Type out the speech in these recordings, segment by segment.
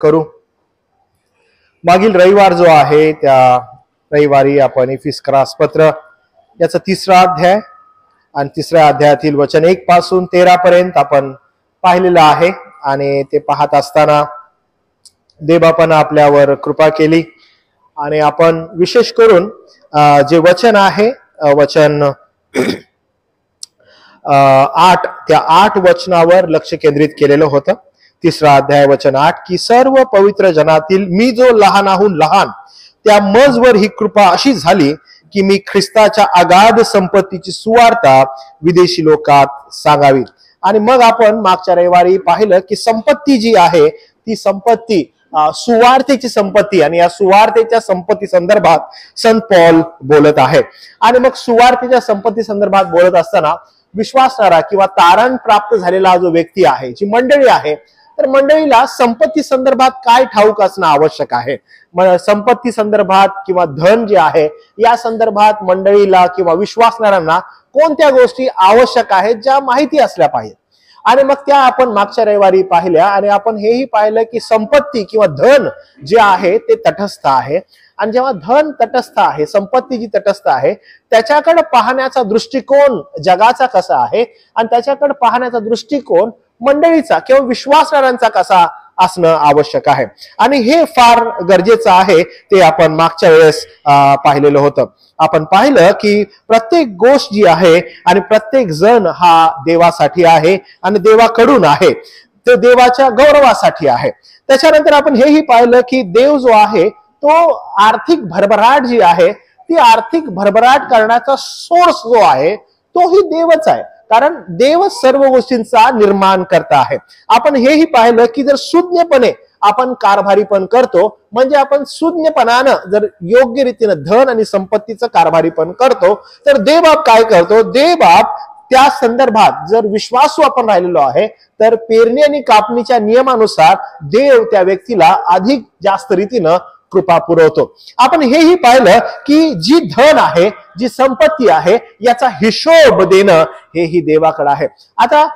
करू. मागील रविवार जो आहे त्या रविवारी आपण इफिस्करास पत्र याचा 3रा अध्याय आणि 3ऱ्या अध्यायातील वचन 1 पासून 13 पर्यंत आपण पाहिलेलं आहे. आणि ते पाहत असताना देवबापानं आपल्यावर कृपा केली आणि आपण विशेष करून जे वचन आहे वचन 8 त्या 8 वचनावर लक्ष केंद्रित केलेलं होतं. 3रा अध्याय वचन 8 की सर्व पवित्र जनातील मी जो लहानाहून लहान त्या मजवर ही कृपा अशी झाली की मी ख्रिस्ताच्या अगाध संपत्तीची सुवार्ता विदेशी लोकात सांगावी. आणि मग आपण मागच्या रविवारी पाहिलं की संपत्ती जी आहे ती संपत्ती सुवार्तेची संपत्ती आणि या सुवार्तेच्या संपत्ती संदर्भात संत पॉल बोलत आहे. आणि मग सुवार्तेच्या संपत्ती संदर्भात बोलत असताना विश्वासणारा किंवा तारण प्राप्त झालेला जो व्यक्ती आहे, जी मंडळी आहे, तर मंडळीला संपत्ती संदर्भात काय ठाऊक असणं आवश्यक आहे. संपत्ती संदर्भात किंवा धन जे आहे या संदर्भात मंडळीला किंवा विश्वासणाऱ्यांना कोणत्या गोष्टी आवश्यक आहेत ज्या माहिती असल्या पाहिजेत. आणि मग त्या आपण मागच्या रविवारी पाहिल्या आणि आपण हेही पाहिलं की संपत्ती किंवा धन जे आहे ते तटस्थ आहे. आणि जेव्हा धन तटस्थ आहे, संपत्ती जी तटस्थ आहे, त्याच्याकडे पाहण्याचा दृष्टिकोन जगाचा कसा आहे आणि त्याच्याकडे पाहण्याचा दृष्टिकोन मंडळीचा किंवा विश्वासणाऱ्यांचा कसा असणं आवश्यक आहे. आणि हे फार गरजेचं आहे. ते आपण मागच्या वेळेस पाहिलेलं होतं. आपण पाहिलं की प्रत्येक गोष्ट जी आहे आणि प्रत्येक जण हा देवासाठी आहे आणि देवाकडून आहे, ते देवाच्या गौरवासाठी आहे. त्याच्यानंतर आपण हेही पाहिलं की देव जो आहे तो आर्थिक भरभराट जी आहे ती आर्थिक भरभराट करण्याचा सोर्स जो आहे तोही देवच आहे, कारण देव सर्व गोष्टींचा निर्माण करता आहे. आपण हेही पाहिलं की जर सुज्ञपणे आपण कारभारी पण करतो, म्हणजे आपण सुज्ञपणानं जर योग्य रीतीनं धन आणि संपत्तीचं कारभारी पण करतो, तर देवबाप काय करतो, देवबाप त्या संदर्भात जर विश्वासू आपण राहिलेलो आहे तर पेरणी आणि कापणीच्या नियमानुसार देव त्या व्यक्तीला अधिक जास्त रीतीनं कृपा पुरवतो. आपण हेही पाहिलं की जी धन आहे, जी संपत्ती आहे, याचा हिशोब देणं हेही देवाकडे आहे. आता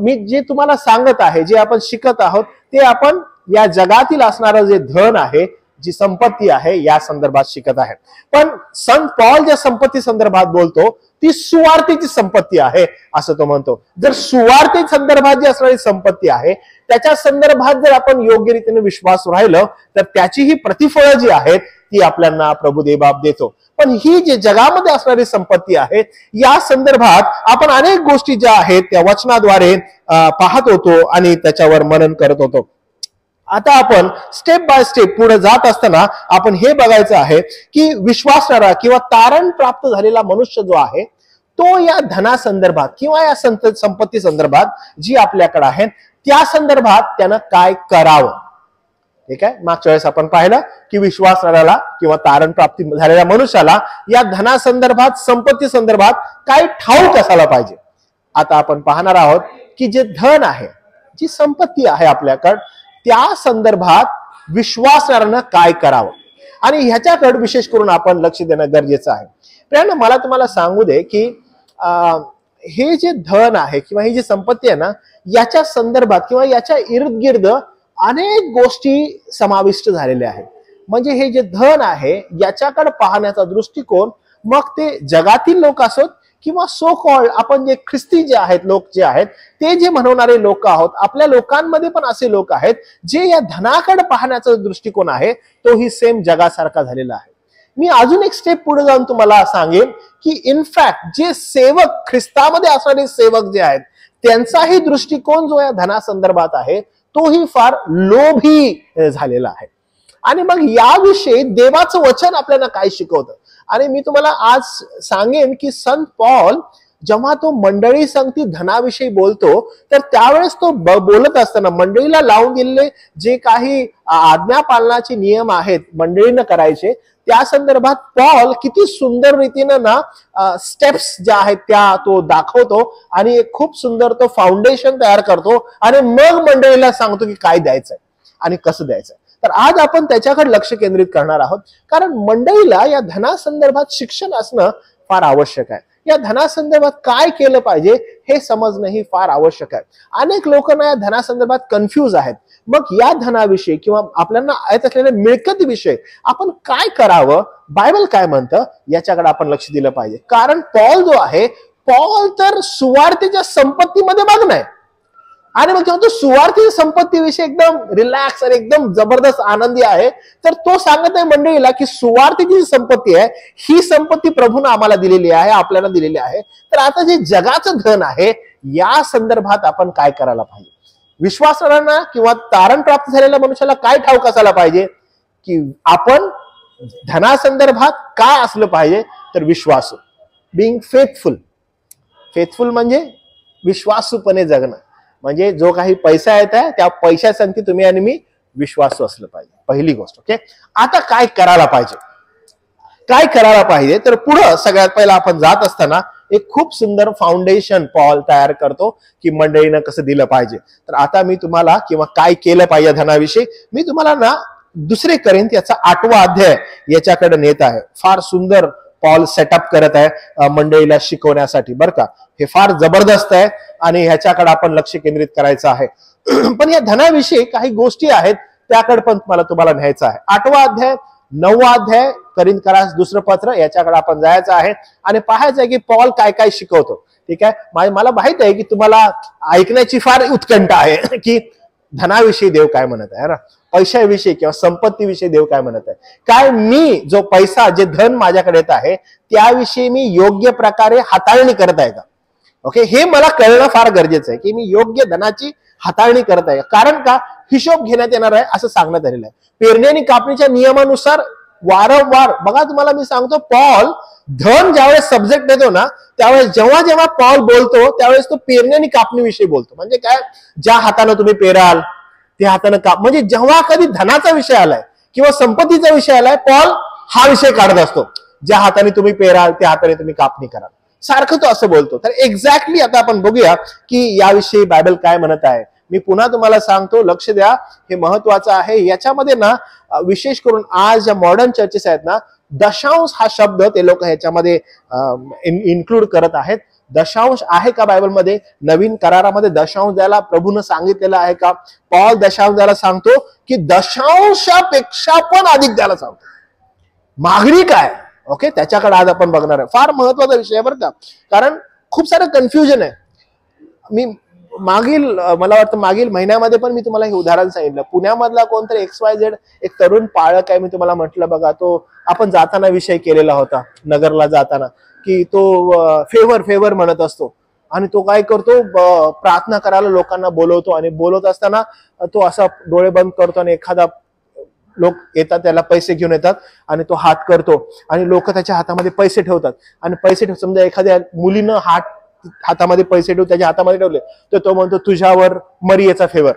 मी जे तुम्हाला सांगत आहे, जे आपण शिकत आहोत, ते आपण या जगातील असणारं जे धन आहे, जी संपत्ती आहे, या संदर्भात शिकत आहे. पण संत पॉल ज्या संपत्ती संदर्भात बोलतो ती सुवार्तेची संपत्ती आहे असं तो म्हणतो. जर सुवार्ते संदर्भात जी असणारी संपत्ती आहे त्याच्या संदर्भात जर आपण योग्य रीतीने विश्वास राहिलं तर त्याची ही प्रतिफळं जी आहेत ती आपल्याला प्रभू देवबाप देतो. पण ही जी जगामध्ये असणारी संपत्ती आहे या संदर्भात आपण अनेक गोष्टी ज्या आहेत त्या वचनाद्वारे पाहत होतो आणि त्याच्यावर मनन करत होतो. आता आपण स्टेप बाय स्टेप पुढे जात असताना आपण हे बघायचं आहे की विश्वासणारा किंवा तारण प्राप्त झालेला मनुष्य जो आहे तो या धनासंदर्भात किंवा या संपत्ती संदर्भात जी आपल्याकडे आहे त्या संदर्भात त्यानं काय करावं. ठीक आहे, मागच्या वेळेस आपण पाहिलं की विश्वासणाऱ्याला किंवा तारण प्राप्ती झालेल्या मनुष्याला या धनासंदर्भात संपत्ती संदर्भात काय ठाऊक असायला पाहिजे. आता आपण पाहणार आहोत की जे धन आहे, जी संपत्ती आहे आपल्याकडे, त्या संदर्भात विश्वासणाऱ्यानं काय करावं आणि ह्याच्याकडे विशेष करून आपण लक्ष देणं गरजेचं आहे. प्रियांनो, मला तुम्हाला सांगू दे की हे जे धन आहे किंवा ही जी संपत्ती आहे ना, याच्या संदर्भात किंवा याच्या इर्द गिर्द अनेक गोष्टी समाविष्ट झालेल्या आहेत. म्हणजे हे जे धन आहे याच्याकडे पाहण्याचा दृष्टिकोन, मग ते जगातील लोक असोत किंवा सो कॉल्ड आपण जे ख्रिस्ती जे आहेत, लोक जे आहेत, ते जे म्हणणारे लोक आहोत, आपल्या लोकांमध्ये पण असे लोक आहेत जे या धनाकडे पाहण्याचा दृष्टिकोन आहे तोही सेम जगासारखा झालेला आहे. मी अजून एक स्टेप पुढे जाऊन तुम्हाला सांगेन की इनफॅक्ट जे सेवक, ख्रिस्तामध्ये असणारे सेवक जे आहेत, त्यांचाही दृष्टिकोन जो या धनासंदर्भात आहे तोही फार लोभी झालेला आहे. आणि मग याविषयी देवाचं वचन आपल्याला काय शिकवतं. आणि मी तुम्हाला आज सांगेन की संत पॉल जेव्हा तो मंडळी संगती धनाविषयी बोलतो तर त्यावेळेस तो बोलत असताना मंडळीला लावून दिलेले जे काही आज्ञा पालनाचे नियम आहेत मंडळीनं करायचे, त्या संदर्भात पॉल किती सुंदर रीतीनं ना स्टेप्स ज्या आहेत त्या तो दाखवतो आणि एक खूप सुंदर तो फाउंडेशन तयार करतो आणि मग मंडळीला सांगतो की काय द्यायचंय आणि कसं द्यायचंय. तर आज आपण त्याच्याकडे लक्ष केंद्रित करणार आहोत, कारण मंडळीला या धनासंदर्भात शिक्षण असणं फार आवश्यक आहे. या धनासंदर्भात काय केलं पाहिजे हे समजणं ही फार आवश्यक आहे. अनेक लोक ना या धनासंदर्भात कन्फ्यूज आहेत. मग या धनाविषयी किंवा आपल्याला येत असलेल्या मिळकतीविषयी आपण काय करावं, बायबल काय म्हणतं याच्याकडे आपण लक्ष दिलं पाहिजे. कारण पॉल जो आहे, पॉल तर सुवार्थीच्या संपत्तीमध्ये मग्न आहे आणि मग जेव्हा तो सुवार्थी संपत्तीविषयी एकदम रिलॅक्स आणि एकदम जबरदस्त आनंदी आहे, तर तो सांगत आहे मंडळीला की सुवार्थीची संपत्ती आहे, ही संपत्ती प्रभूने आम्हाला दिलेली आहे, आपल्याला दिलेली आहे. तर आता जे जगाचं धन आहे या संदर्भात आपण काय करायला पाहिजे. विश्वासांना किंवा तारण प्राप्त झालेल्या मनुष्याला काय ठाऊक असायला पाहिजे की आपण धनासंदर्भात काय असलं पाहिजे. तर विश्वासू, बिंग फेथफुल. फेथफुल म्हणजे विश्वासूपणे जगणं. म्हणजे जो काही पैसा येत आहे त्या पैशासाठी तुम्ही आणि मी विश्वासू असलं पाहिजे, पहिली गोष्ट. ओके, आता काय करायला पाहिजे, काय करायला पाहिजे. तर पुढं सगळ्यात पहिला आपण जात असताना एक खूप सुंदर फाउंडेशन पॉल तयार करतो की मंडळीनं कसं दिलं पाहिजे. तर आता मी तुम्हाला किंवा काय केलं पाहिजे धनाविषयी मी तुम्हाला ना 2 कोरिंथ याचा 8वा अध्याय याच्याकडे नेत आहे. फार सुंदर पॉल सेटअप करत आहे मंडळीला शिकवण्यासाठी, बरं का. हे फार जबरदस्त आहे आणि ह्याच्याकडे आपण लक्ष केंद्रित करायचं आहे. पण या धनाविषयी काही गोष्टी आहेत त्याकडे पण तुम्हाला न्यायचं आहे. 8वा अध्याय 9वा अध्याय कोरिंथकरास 2 पत्र याच्याकडे आपण जायचं आहे आणि पाहायचं आहे की पॉल काय काय शिकवतो. ठीक आहे, मला माहित आहे की तुम्हाला ऐकण्याची फार उत्कंठा आहे की धनाविषयी देव काय म्हणत आहे ना, पैशाविषयी किंवा संपत्तीविषयी देव काय म्हणत आहे. काय मी जो पैसा जे धन माझ्याकडे येत आहे त्याविषयी मी योग्य प्रकारे हाताळणी करत आहे का. ओके, हे मला कळणं फार गरजेचं आहे की मी योग्य धनाची हाताळणी करत आहे. कारण का हिशोब घेण्यात येणार आहे असं सांगण्यात आलेलं आहे. पेरणी आणि कापणीच्या नियमानुसार वारंवार बघा, तुम्हाला मी सांगतो पॉल धन ज्यावेळेस सब्जेक्ट देतो ना त्यावेळेस जेव्हा जेव्हा पॉल बोलतो त्यावेळेस तो पेरणी आणि कापणीविषयी बोलतो. म्हणजे काय, ज्या हाताने तुम्ही पेराल त्या हाताने काप. म्हणजे जेव्हा कधी धनाचा विषय आलाय किंवा संपत्तीचा विषय आलाय पॉल हा विषय काढत असतो. ज्या हाताने तुम्ही पेराल त्या हाताने तुम्ही कापणी कराल, सारखं तो असं बोलतो. तर एक्झॅक्टली आता आपण बघूया की याविषयी बायबल काय म्हणत आहे. मी पुन्हा तुम्हाला सांगतो, लक्ष द्या, हे महत्वाचं आहे. याच्यामध्ये ना विशेष करून आज ज्या मॉडर्न चर्चेस आहेत ना, दशांश हा शब्द ते लोक ह्याच्यामध्ये इन्क्लूड करत आहेत. दशांश आहे का बायबलमध्ये? नवीन करारामध्ये दशांश द्यायला प्रभूनं सांगितलेलं आहे का? पॉल दशांश द्यायला सांगतो की दशांशापेक्षा पण अधिक द्यायला सांगतो. मागणी काय? ओके, त्याच्याकडे आज आपण बघणार आहे. फार महत्वाचा विषय बरं का, कारण खूप सारं कन्फ्युजन आहे. मी मला वाटतं मागील महिन्यामध्ये पण मी तुम्हाला हे उदाहरण सांगितलं. पुण्यामधला कोणतरी XYZ एक तरुण पाळक आहे, मी तुम्हाला म्हटलं बघा, तो आपण जाताना विषय केलेला होता नगरला जाताना की तो फेवर म्हणत असतो आणि तो काय करतो, प्रार्थना करायला लोकांना बोलवतो आणि बोलवत असताना तो असा डोळे बंद करतो आणि एखादा लोक येतात त्याला पैसे घेऊन येतात आणि तो हात करतो आणि लोक त्याच्या हातामध्ये पैसे ठेवतात आणि पैसे ठेव. समजा एखाद्या मुलीनं हातामध्ये पैसे ठेवून त्याच्या हातामध्ये ठेवले तर तो म्हणतो तुझ्यावर मरियेचा फेवर,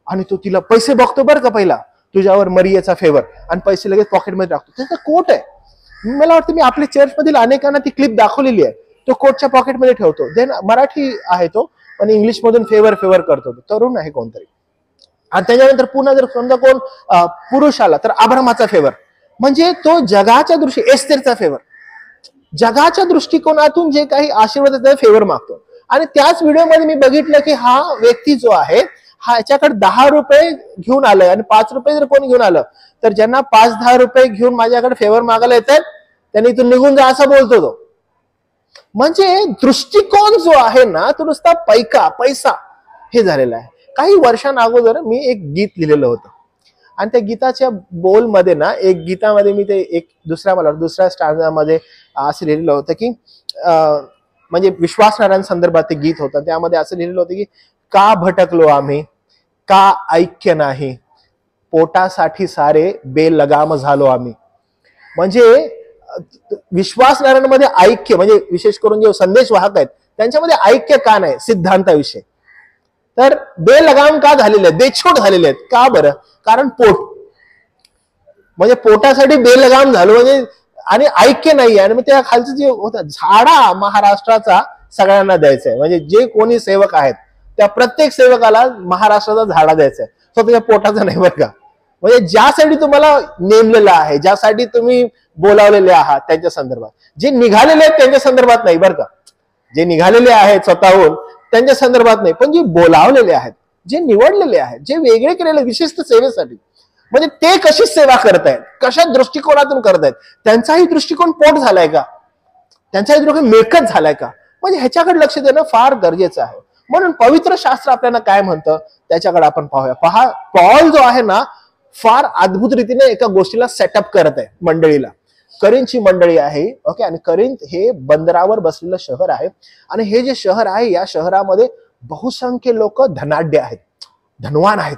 आणि तो तिला पैसे बघतो बरं का, पहिला तुझ्यावर मरियेचा फेवर, आणि पैसे लगेच पॉकेटमध्ये टाकतो. त्याचा कोट आहे. मला वाटतं मी आपल्या चर्चमधील अनेकांना ती क्लिप दाखवलेली आहे. तो कोटच्या पॉकेटमध्ये ठेवतो. देन मराठी आहे तो, पण इंग्लिश मधून फेवर करतो. तरुण आहे कोणतरी. आणि त्याच्यानंतर पुन्हा जर समजा कोण पुरुष आला तर अब्रामाचा फेवर, म्हणजे तो जगाच्या एस्थेरचा फेवर, जगाच्या दृष्टिकोनातून जे काही आशीर्वाद त्याचा फेवर मागतो. आणि त्याच व्हिडिओमध्ये मी बघितलं की हा व्यक्ती जो आहे हा याच्याकडे 10 रुपये घेऊन आलाय आणि 5 रुपये जर कोणी घेऊन आलं तर ज्यांना 5-10 रुपये घेऊन माझ्याकडे फेवर मागायला येतात त्यांनी इथून निघून जा असं बोलतो तो. म्हणजे दृष्टिकोन जो आहे ना तो नुसता पैसा हे झालेला आहे. काही वर्षांअगोदर मी एक गीत लिहिलेलं होतं आणि त्या गीताच्या बोलमध्ये ना गीतामध्ये मी ते दुसऱ्या स्टांजामध्ये असं लिहिलेलं होतं की म्हणजे विश्वासणाऱ्यांसंदर्भात ते गीत होतं. त्यामध्ये असं लिहिलेलं होतं की का भटकलो आम्ही, का ऐक्य नाही, पोटासाठी सारे बेलगाम झालो आम्ही. म्हणजे विश्वासणाऱ्यांमध्ये ऐक्य, म्हणजे विशेष करून जे संदेश वाहक आहेत त्यांच्यामध्ये ऐक्य का नाही सिद्धांताविषयी, तर बेलगाम का झालेले आहेत, बेछूट झालेले आहेत. का बरं? कारण पोट, म्हणजे पोटासाठी बेलगाम झालो म्हणजे, आणि ऐक्य नाही. आणि मग त्या खालचं जे होतं झाडा महाराष्ट्राचा सगळ्यांना द्यायचा आहे. म्हणजे जे कोणी सेवक आहेत त्या प्रत्येक सेवकाला महाराष्ट्राचा झाडा द्यायचा आहे, स्वतःच्या पोटाचा नाही बरं का. म्हणजे ज्यासाठी तुम्हाला नेमलेलं आहे, ज्यासाठी तुम्ही बोलावलेले आहात त्यांच्या संदर्भात. जे निघालेले आहेत त्यांच्या संदर्भात नाही बरं का, जे निघालेले आहेत स्वतःहून त्यांच्या संदर्भात नाही, पण जे बोलावलेले आहेत, जे निवडलेले आहेत, जे वेगळे केलेले विशिष्ट सेवेसाठी, म्हणजे ते कशी सेवा करतायत, कशा दृष्टिकोनातून करतायत, त्यांचाही दृष्टिकोन पोट झालाय का, त्यांचाही दृष्टिकोन मिळकत झालाय का, म्हणजे ह्याच्याकडे लक्ष देणं फार गरजेचं आहे. म्हणून पवित्र शास्त्र आपल्याला काय म्हणतं त्याच्याकडे आपण पाहूया. पहा, पॉल जो आहे ना फार अद्भुत रीतीने एका गोष्टीला सेटअप करत आहे मंडळीला. करिंथची मंडळी आहे, ओके, आणि करिंथ हे बंदरावर बसलेलं शहर आहे, आणि हे जे शहर आहे या शहरामध्ये बहुसंख्य लोक धनाढ्य आहेत, धनवान आहेत,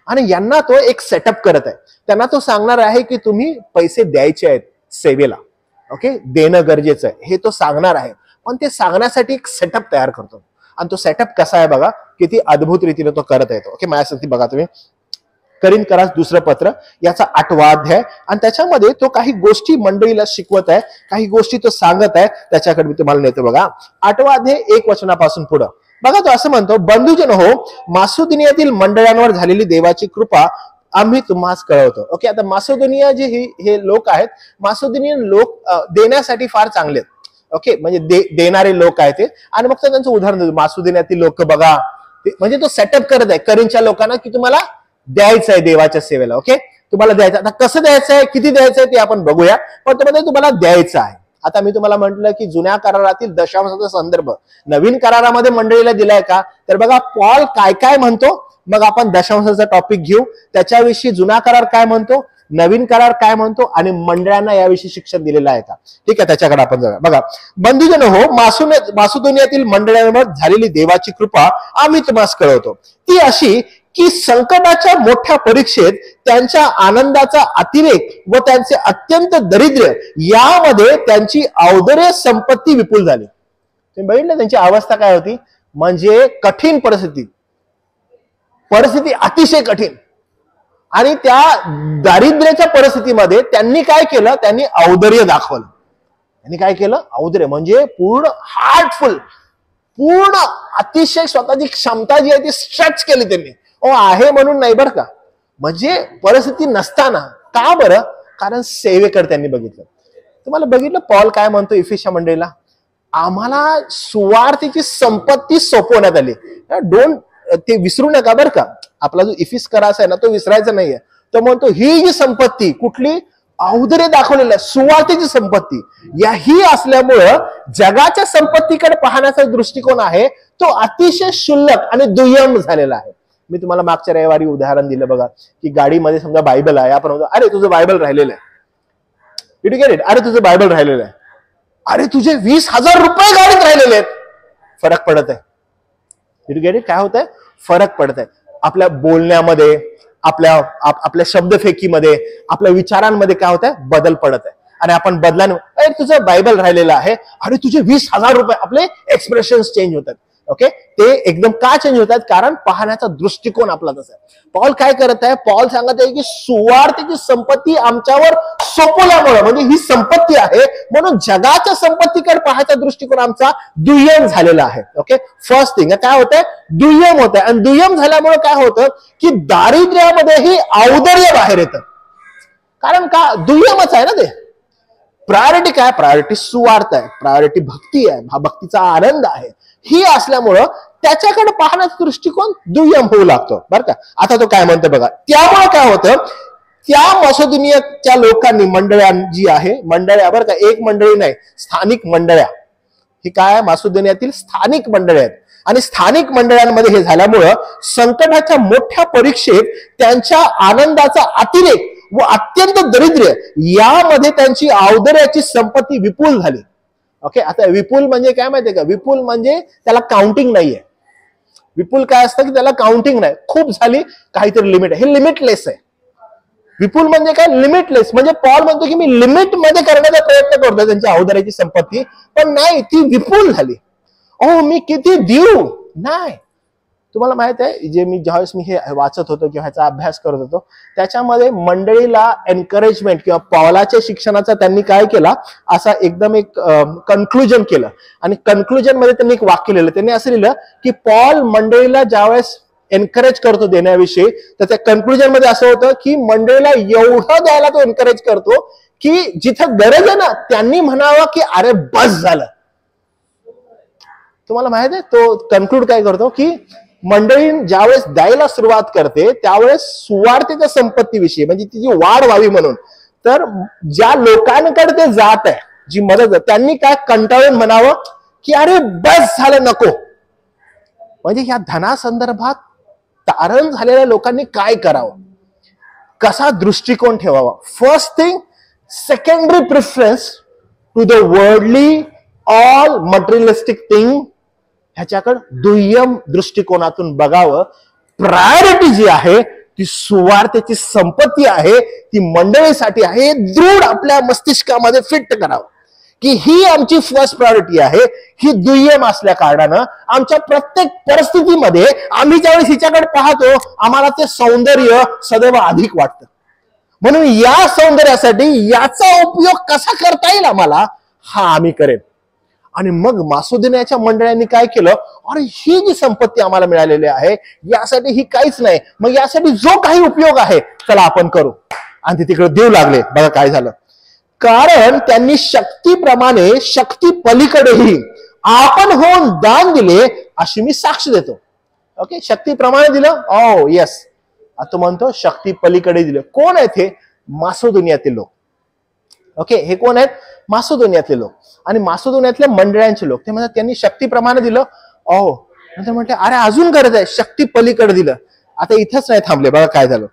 आणि यांना तो एक सेटअप करत आहे. त्यांना तो सांगणार आहे की तुम्ही पैसे द्यायचे आहेत सेवेला, ओके, देणं गरजेचं आहे हे तो सांगणार आहे. पण ते सांगण्यासाठी एक सेटअप तयार करतो, आणि तो सेटअप कसा आहे बघा, किती अद्भुत रीतीने तो करत येतो. ओके, माझ्यासाठी बघा तुम्ही करिंथकरास दुसरं पत्र याचा 8वा अध्याय, आणि त्याच्यामध्ये तो काही गोष्टी मंडळीला शिकवत आहे, काही गोष्टी तो सांगत आहे, त्याच्याकडे मी तुम्हाला नेतो. बघा 8वा अध्याय 1 वचनापासून पुढं बघा, तो असं म्हणतो, बंधुजन हो, मासिदोनियातील मंडळांवर झालेली देवाची कृपा आम्ही तुम्हाला कळवतो. ओके, आता मासिदोनिया जे हे लोक आहेत, मासिदोनियन लोक देण्यासाठी फार चांगले आहेत. ओके, म्हणजे देणारे लोक आहेत ते, आणि मग त्यांचं उदाहरण देतो. मासिदोनियातील लोक बघा, म्हणजे तो सेटअप करत आहे करिंथच्या लोकांना की तुम्हाला द्यायचं आहे देवाच्या सेवेला. ओके, तुम्हाला द्यायचं. आता कसं द्यायचं आहे, किती द्यायचं आहे ते आपण बघूया, पण तुम्हाला द्यायचं आहे. आता मी तुम्हाला म्हटलं की जुन्या करारातील दशांशाचा संदर्भ नवीन करारामध्ये मंडळीला दिलाय का, तर बघा पॉल काय काय म्हणतो, मग आपण दशांशाचा टॉपिक घेऊ, त्याच्याविषयी जुना करार काय म्हणतो, नवीन करार काय म्हणतो, आणि मंडळांना याविषयी शिक्षण दिलेलं आहे का. ठीक आहे, त्याच्याकडे आपण जाऊया. बघा, बंधुजन हो, मासिदोनियातील मंडळांवर झालेली देवाची कृपा आम्ही तुम्हाला कळवतो, ती अशी की संकटाच्या मोठ्या परीक्षेत त्यांच्या आनंदाचा अतिरेक व त्यांचे अत्यंत दारिद्र्य यामध्ये त्यांची औदर्य संपत्ती विपुल झाली. तुम्ही बघितलं त्यांची अवस्था काय होती, म्हणजे कठीण परिस्थिती अतिशय कठीण, आणि त्या दारिद्र्याच्या परिस्थितीमध्ये त्यांनी काय केलं, त्यांनी औदर्य दाखवलं. त्यांनी काय केलं, औदर्य म्हणजे पूर्ण हार्टफुल, पूर्ण अतिशय स्वतःची क्षमता जी आहे ती स्ट्रेच केली त्यांनी. आहे म्हणून नाही बरं का, म्हणजे परिस्थिती नसताना. का बरं, कारण सेवेकडे त्यांनी बघितलं. तुम्हाला बघितलं पॉल काय म्हणतो इफिसच्या मंडळीला, आम्हाला सुवार्थीची संपत्ती सोपवण्यात आली. ते विसरू नका बरं का, आपला जो इफिस करायचा आहे ना तो विसरायचा नाहीये. तो म्हणतो ही जी संपत्ती कुठली, औदर्य दाखवलेलं आहे, सुवार्थीची संपत्ती, याही असल्यामुळं जगाच्या संपत्तीकडे पाहण्याचा दृष्टिकोन आहे तो अतिशय क्षुल्लक आणि दुय्यम झालेला आहे. मी तुम्हाला मागच्या रविवारी उदाहरण दिलं बघा, की गाडीमध्ये समजा बायबल आहे, आपण म्हणतो अरे तुझं बायबल राहिलेलं आहे, अरे तुझं बायबल राहिलेलं आहे, अरे तुझे 20,000 रुपये गाडीत राहिलेले आहेत. फरक पडत आहे. काय होत आहे, फरक पडत आहे आपल्या बोलण्यामध्ये, आपल्या शब्दफेकीमध्ये, आपल्या विचारांमध्ये काय होत आहे, बदल पडत आहे. आणि आपण बदलाने, अरे तुझं बायबल राहिलेलं आहे, अरे तुझे 20,000 रुपये, आपले एक्सप्रेशन्स चेंज होतात. ओके, ते एकदम का चेंज होतात, कारण पाहण्याचा दृष्टिकोन आपला तसा आहे. पॉल काय करत आहे, पॉल सांगत आहे की सुवार्थीची संपत्ती आमच्यावर सोपवल्यामुळे, म्हणजे ही संपत्ती आहे म्हणून जगाच्या संपत्तीकडे पाहायचा दृष्टिकोन आमचा दुय्यम झालेला आहे. ओके, फर्स्ट थिंग काय होतंय, दुय्यम होत आहे. आणि दुय्यम झाल्यामुळे काय होतं की दारिद्र्यामध्येही औदर्य बाहेर येतं. कारण का, दुय्यमच आहे ना ते. प्रायोरिटी काय, प्रायोरिटी सुवार्थ आहे, प्रायोरिटी भक्ती आहे, हा भक्तीचा आनंद आहे. ही असल्यामुळं त्याच्याकडे पाहण्याचा दृष्टिकोन दुय्यम होऊ लागतो बरं का. आता तो काय म्हणतो बघा, त्यामुळे काय होतं, त्या मासिदोनियाच्या लोकांनी, मंडळ्या जी आहे, मंडळ्या बरं का, एक मंडळी नाही, स्थानिक मंडळ्या, ही काय मासिदोनियातील स्थानिक मंडळी आहेत. आणि स्थानिक मंडळांमध्ये हे झाल्यामुळं संकटाच्या मोठ्या परीक्षेत त्यांच्या आनंदाचा अतिरेक व अत्यंत दारिद्र्य यामध्ये त्यांची औदर्याची संपत्ती विपुल झाली. ओके, आता विपुल म्हणजे काय माहितीये का, विपुल म्हणजे त्याला काउंटिंग नाहीये. विपुल काय असतं की त्याला काउंटिंग नाही, खूप झाली, काहीतरी लिमिट आहे, हे लिमिटलेस आहे. विपुल म्हणजे काय, लिमिटलेस. म्हणजे पॉल म्हणतो की मी लिमिट मध्ये करण्याचा प्रयत्न करतोय त्यांच्या औदर्याची संपत्ती, पण नाही, ती विपुल झाली. मी किती देऊ, नाही. तुम्हाला माहित आहे, ज्यावेळेस मी हे वाचत होतो किंवा ह्याचा अभ्यास करत होतो, त्याच्यामध्ये मंडळीला एनकरेजमेंट किंवा पॉलाच्या शिक्षणाचा त्यांनी काय केला, असा एकदम एक कन्क्लुजन केलं. आणि कन्क्लुजन मध्ये त्यांनी एक वाक्य लिहिलं. त्यांनी असं लिहिलं की पॉल मंडळीला ज्यावेळेस एनकरेज करतो देण्याविषयी, तर त्या कन्क्लुजन मध्ये असं होतं की मंडळीला एवढं द्यायला तो एनकरेज करतो की जिथं गरज आहे ना त्यांनी म्हणावं की अरे बस झालं. तुम्हाला माहित आहे तो कन्क्लूड काय करतो की मंडळी ज्यावेळेस द्यायला सुरुवात करते त्यावेळेस सुवार्थेच्या संपत्तीविषयी म्हणजे तिची वाढ व्हावी म्हणून, तर ज्या लोकांकडे ते जात आहे जी मदत त्यांनी काय कंटाळून म्हणावं की अरे बस झालं नको. म्हणजे ह्या धनासंदर्भात तारण झालेल्या लोकांनी काय करावं, कसा दृष्टिकोन ठेवावा. First thing, secondary preference to the worldly all materialistic thing, ह्याच्याकडे दुय्यम दृष्टिकोनातून बघावं. प्रायोरिटी जी आहे ती सुवार्थेची संपत्ती आहे, ती मंडळीसाठी आहे, दृढ आपल्या मस्तिष्कामध्ये फिट करावं की ही आमची फर्स्ट प्रायोरिटी आहे. ही दुय्यम असल्या कारणानं आमच्या प्रत्येक परिस्थितीमध्ये आम्ही ज्यावेळेस हिच्याकडे पाहतो आम्हाला ते सौंदर्य सदैव अधिक वाटतं. म्हणून या सौंदर्यासाठी याचा उपयोग कसा करता येईल आम्हाला हा आम्ही करेन. आणि मग मासोदिनाच्या मंडळांनी काय केलं, अरे ही जी संपत्ती आम्हाला मिळालेली आहे यासाठी ही काहीच नाही, मग यासाठी जो काही उपयोग आहे चला आपण करू. आणि ते तिकडे देऊ लागले. बघा काय झालं, कारण त्यांनी शक्तीप्रमाणे शक्ती पलीकडेही आपण होऊन दान दिले अशी मी साक्ष देतो. ओके, शक्तीप्रमाणे दिलं, ओ येस. आता म्हणतो शक्ती पलीकडे दिलं. कोण आहेत हे? मासोदोनियातील लोक. ओके, हे कोण आहेत? मासोदोनियातले लोक आणि मासोदोनियातल्या मंडळांचे लोक. ते म्हणतात त्यांनी शक्तीप्रमाणे दिलं. ओ नंतर म्हटले अरे अजून गरज आहे, शक्ती पलीकडे दिलं. आता इथंच नाही थांबले. बघा काय झालं,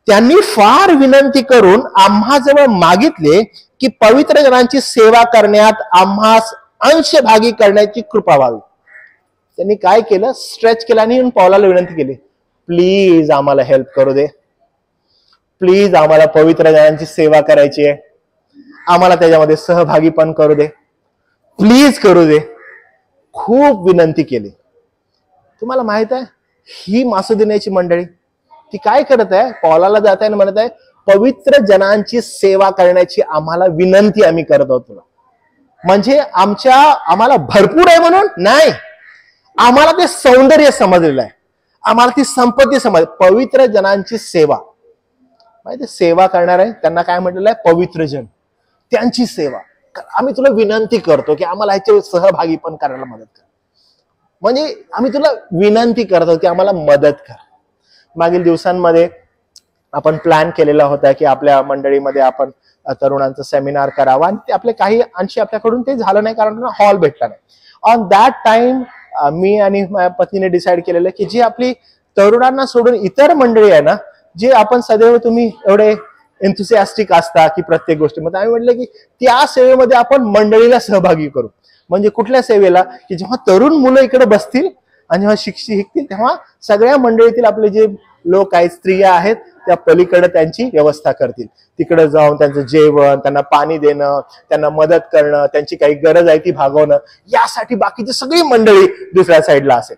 त्यांनी फार विनंती करून आम्हाजवळ मागितले की पवित्र जनांची सेवा करण्यात आम्हास अंशभागी करण्याची कृपा व्हावी. त्यांनी काय केलं, स्ट्रेच केला आणि पौलाला विनंती केली, प्लीज आम्हाला हेल्प करू दे, प्लीज आम्हाला पवित्र जनांची सेवा करायची आहे, आम्हाला त्याच्यामध्ये सहभागी पण करू दे, प्लीज करू दे. खूप विनंती केली. तुम्हाला माहित आहे ही मासोदिनाची मंडळी ती काय करत आहे, पौलाला जात आहे म्हणत आहे पवित्र जनांची सेवा करण्याची आम्हाला विनंती आम्ही करत आहोत तुला. म्हणजे आम्हाला भरपूर आहे म्हणून नाही, आम्हाला ते सौंदर्य समजलेलं आहे, आम्हाला ती संपत्ती समज. पवित्र जनांची सेवा माहिती, सेवा करणार आहे त्यांना काय म्हटलेलं आहे, पवित्र जन, त्यांची सेवा. आम्ही तुला विनंती करतो की आम्हाला ह्याच्या सहभागी पण करायला मदत कर. म्हणजे आम्ही तुला विनंती करतो की आम्हाला मदत कर. मागील दिवसांमध्ये आपण प्लॅन केलेला होता की आपल्या मंडळीमध्ये आपण तरुणांचा सेमिनार करावा आणि ते आपले काही अंशी आपल्याकडून ते झालं नाही कारण हॉल भेटला नाही. ऑन दॅट टाइम मी आणि माझ्या पत्नीने डिसाईड केलेलं की जी आपली तरुणांना सोडून इतर मंडळी आहे ना, जे आपण सदैव तुम्ही एवढे एन्थुसियास्टिक असता की प्रत्येक गोष्टीमध्ये, आम्ही म्हटलं की त्या सेवेमध्ये आपण मंडळीला सहभागी करू. म्हणजे कुठल्या सेवेला, की जेव्हा तरुण मुलं इकडे बसतील आणि जेव्हा शिकतील तेव्हा सगळ्या मंडळीतील आपले जे लोक आहेत, स्त्रिया आहेत, त्या पलीकडे त्यांची व्यवस्था करतील. तिकडे जाऊन त्यांचं जेवण, त्यांना पाणी देणं, त्यांना मदत करणं, त्यांची काही गरज आहे ती भागवणं, यासाठी बाकीची सगळी मंडळी दुसऱ्या साईडला असेल.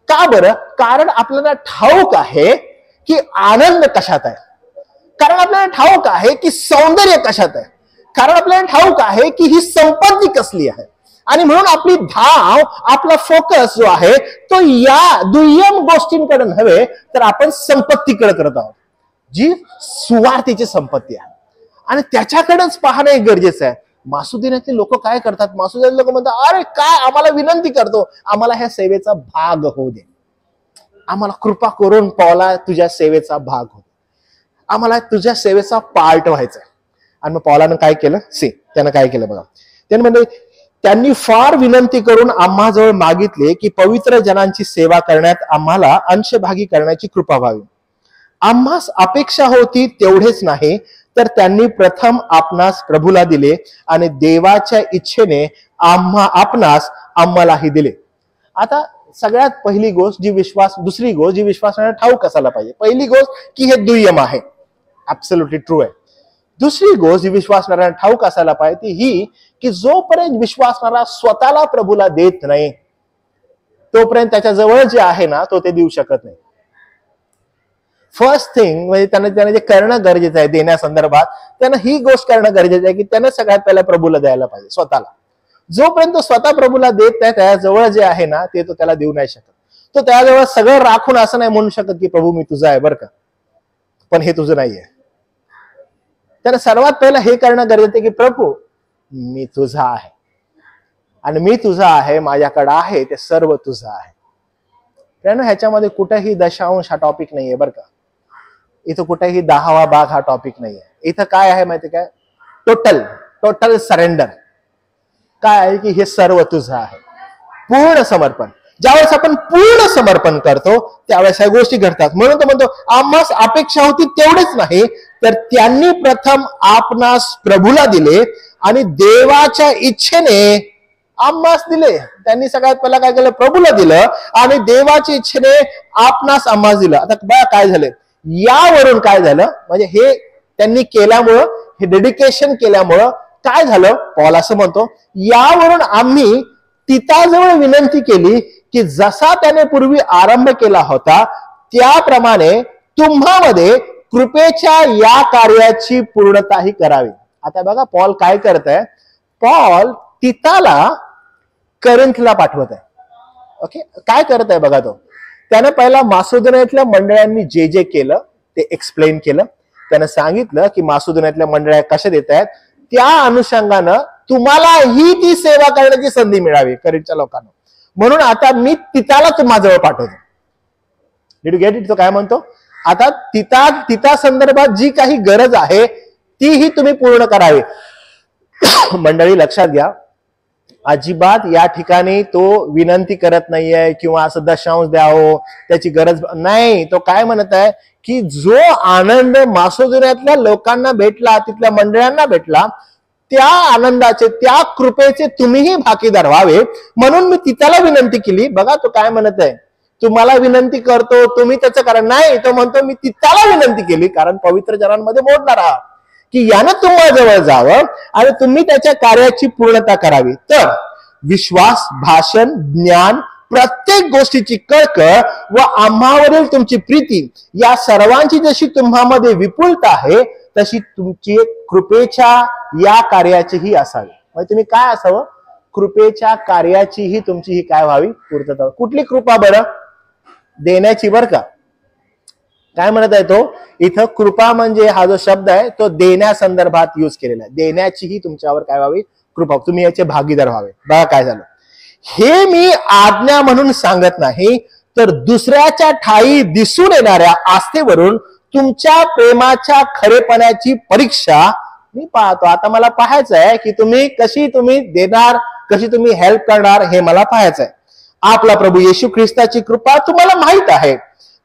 का बरं? कारण आपल्याला ठाऊक आहे की आनंद कशात आहे, कारण आपल्याला ठाऊक आहे की सौंदर्य कशात आहे, कारण आपल्याला ठाऊक आहे की ही संपत्ती कसली आहे. आणि म्हणून आपली धाव, आपला फोकस जो आहे तो या दुय्यम गोष्टींकडे नव्हे तर आपण संपत्तीकडे करत आहोत, जी सुवार्थीची संपत्ती आहे आणि त्याच्याकडेच पाहणं हे गरजेचं आहे. मासुदिनातले लोक काय करतात, मासुदिनातले लोक म्हणतात अरे काय आम्हाला विनंती करतो, आम्हाला ह्या सेवेचा भाग होऊ दे, आम्हाला कृपा करून पौला तुझ्या सेवेचा भाग हो, आम्हाला तुझ्या सेवेचा पार्ट व्हायचा. आणि मग पौलानं काय केलं, त्यानं काय केलं बघा, त्यानं म्हणजे त्यांनी फार विनंती करून आम्हाजवळ मागितले की पवित्र जनांची सेवा करण्यात आम्हाला अंशभागी करण्याची कृपा व्हावी. आम्हास अपेक्षा होती तेवढेच नाही तर त्यांनी प्रथम आपणास प्रभूला दिले आणि देवाच्या इच्छेने आपणास आम्हालाही दिले. आता सगळ्यात पहिली गोष्ट जी दुसरी गोष्ट जी विश्वासाला ठाऊक असायला पाहिजे. पहिली गोष्ट की हे दुय्यम आहे, ऍब्सोल्युटली ट्रू आहे. दुसरी गोष्ट जी विश्वासणाऱ्यांना ठाऊक असायला पाहिजे ती ही की जोपर्यंत विश्वासणारा स्वतःला प्रभूला देत नाही तोपर्यंत त्याच्या जवळ जे आहे ना तो ते देऊ शकत नाही. फर्स्ट थिंग म्हणजे त्यानं जे करणं गरजेचं आहे देण्यासंदर्भात, त्यानं ही गोष्ट करणं गरजेचं आहे की त्यानं सगळ्यात पहिला प्रभूला द्यायला पाहिजे, स्वतःला. जोपर्यंत स्वतः प्रभूला देत नाही त्याच्या जवळ जे आहे ना ते तो त्याला देऊ नाही शकत. तो त्याजवळ सगळं राखून असं नाही म्हणू शकत की प्रभू मी तुझा आहे बरं का, पण हे तुझं नाहीये. त्यानं सर्वात पहिलं हे करणं गरजेचं आहे की प्रभू मी तुझा आहे आणि मी तुझा आहे, माझ्याकडे आहे ते सर्व तुझं आहे. त्यानं ह्याच्यामध्ये कुठेही दशांश हा टॉपिक नाहीये बरं का, इथं कुठेही 10वा भाग हा टॉपिक नाहीये. इथं काय आहे माहिती काय, टोटल सरेंडर. काय आहे की हे सर्व तुझं आहे, पूर्ण समर्पण. ज्यावेळेस आपण पूर्ण समर्पण करतो त्यावेळेस ह्या गोष्टी घडतात. म्हणून तो म्हणतो आम्हास अपेक्षा होती तेवढेच नाही, तर त्यांनी प्रथम आपणास प्रभूला दिले आणि देवाच्या इच्छेने आम्हास दिले. त्यांनी सगळ्यात पहिला काय केलं, प्रभूला दिलं आणि देवाच्या इच्छेने आपणास आम्हास दिलं. आता बघा काय झालं, यावरून काय झालं, म्हणजे हे त्यांनी केल्यामुळं, हे डेडिकेशन केल्यामुळं काय झालं, पॉल असं म्हणतो यावरून आम्ही तिताजवळ विनंती केली की जसा त्याने पूर्वी आरंभ केला होता त्याप्रमाणे तुम्हामध्ये कृपेच्या या कार्याची पूर्णताही करावी. आता बघा पॉल काय करत आहे, पॉल तिताला करिंथला पाठवत आहे. ओके, काय करत आहे बघा, तो त्यानं पहिला मासिदोनियातल्या मंडळांनी जे जे केलं ते एक्सप्लेन केलं. त्यानं सांगितलं की मासिदोनियातल्या मंडळ्या कशा देत आहेत, त्या अनुषंगानं तुम्हालाही ती सेवा करण्याची संधी मिळावी करिंथच्या लोकांना. म्हणून आता मी तिताला माझ्याजवळ पाठवतो. Did you get it? तो काय म्हणतो, आता तिता संदर्भात जी काही गरज आहे तीही तुम्ही पूर्ण करावी. मंडळी लक्षात घ्या, अजिबात या ठिकाणी तो विनंती करत नाहीये किंवा असं दशांश द्यावं त्याची गरज नाही. तो काय म्हणत आहे की जो आनंद मासिदोनियातल्या लोकांना भेटला, तिथल्या मंडळांना भेटला, त्या आनंदाचे, त्या कृपेचे तुम्हीही भागीदार व्हावे म्हणून मी तिताला विनंती केली. बघा तो काय म्हणत आहे, तुम्हाला विनंती करतो तुम्ही त्याचं कारण नाही, तो म्हणतो मी तिताला विनंती केली कारण पवित्र जनांमध्ये मोडणार आहात की यानं तुम्हाजवळ जावं आणि तुम्ही त्याच्या कार्याची पूर्णता करावी. तर विश्वास, भाषण, ज्ञान, प्रत्येक गोष्टीची कळकळ व आम्हावरील तुमची प्रीती या सर्वांची जशी तुम्हामध्ये विपुलता आहे तशी तुमची कृपेच्या या कार्याचीही असावी. म्हणजे तुम्ही काय असावं, कृपेच्या कार्याचीही तुमची ही काय व्हावी, पूर्तता. कुठली कृपा बरं, देण्याची बरं का. काय म्हणत आहे तो इथं, कृपा म्हणजे हा जो शब्द आहे तो देण्या संदर्भात यूज केलेला आहे. देण्याचीही तुमच्यावर काय व्हावी, कृपा, तुम्ही याचे भागीदार व्हावे. बघा काय झालं, हे मी आज्ञा म्हणून सांगत नाही, तर दुसऱ्याच्या ठायी दिसून येणाऱ्या आस्थेवरून तुमच्या प्रेमाच्या खरेपणाची परीक्षा मी पाहतो. आता मला पाहायचं आहे की तुम्ही देणार, कशी तुम्ही हेल्प करणार, हे मला पाहायचं आहे. आपला प्रभू येशू ख्रिस्ताची कृपा तुम्हाला माहित आहे.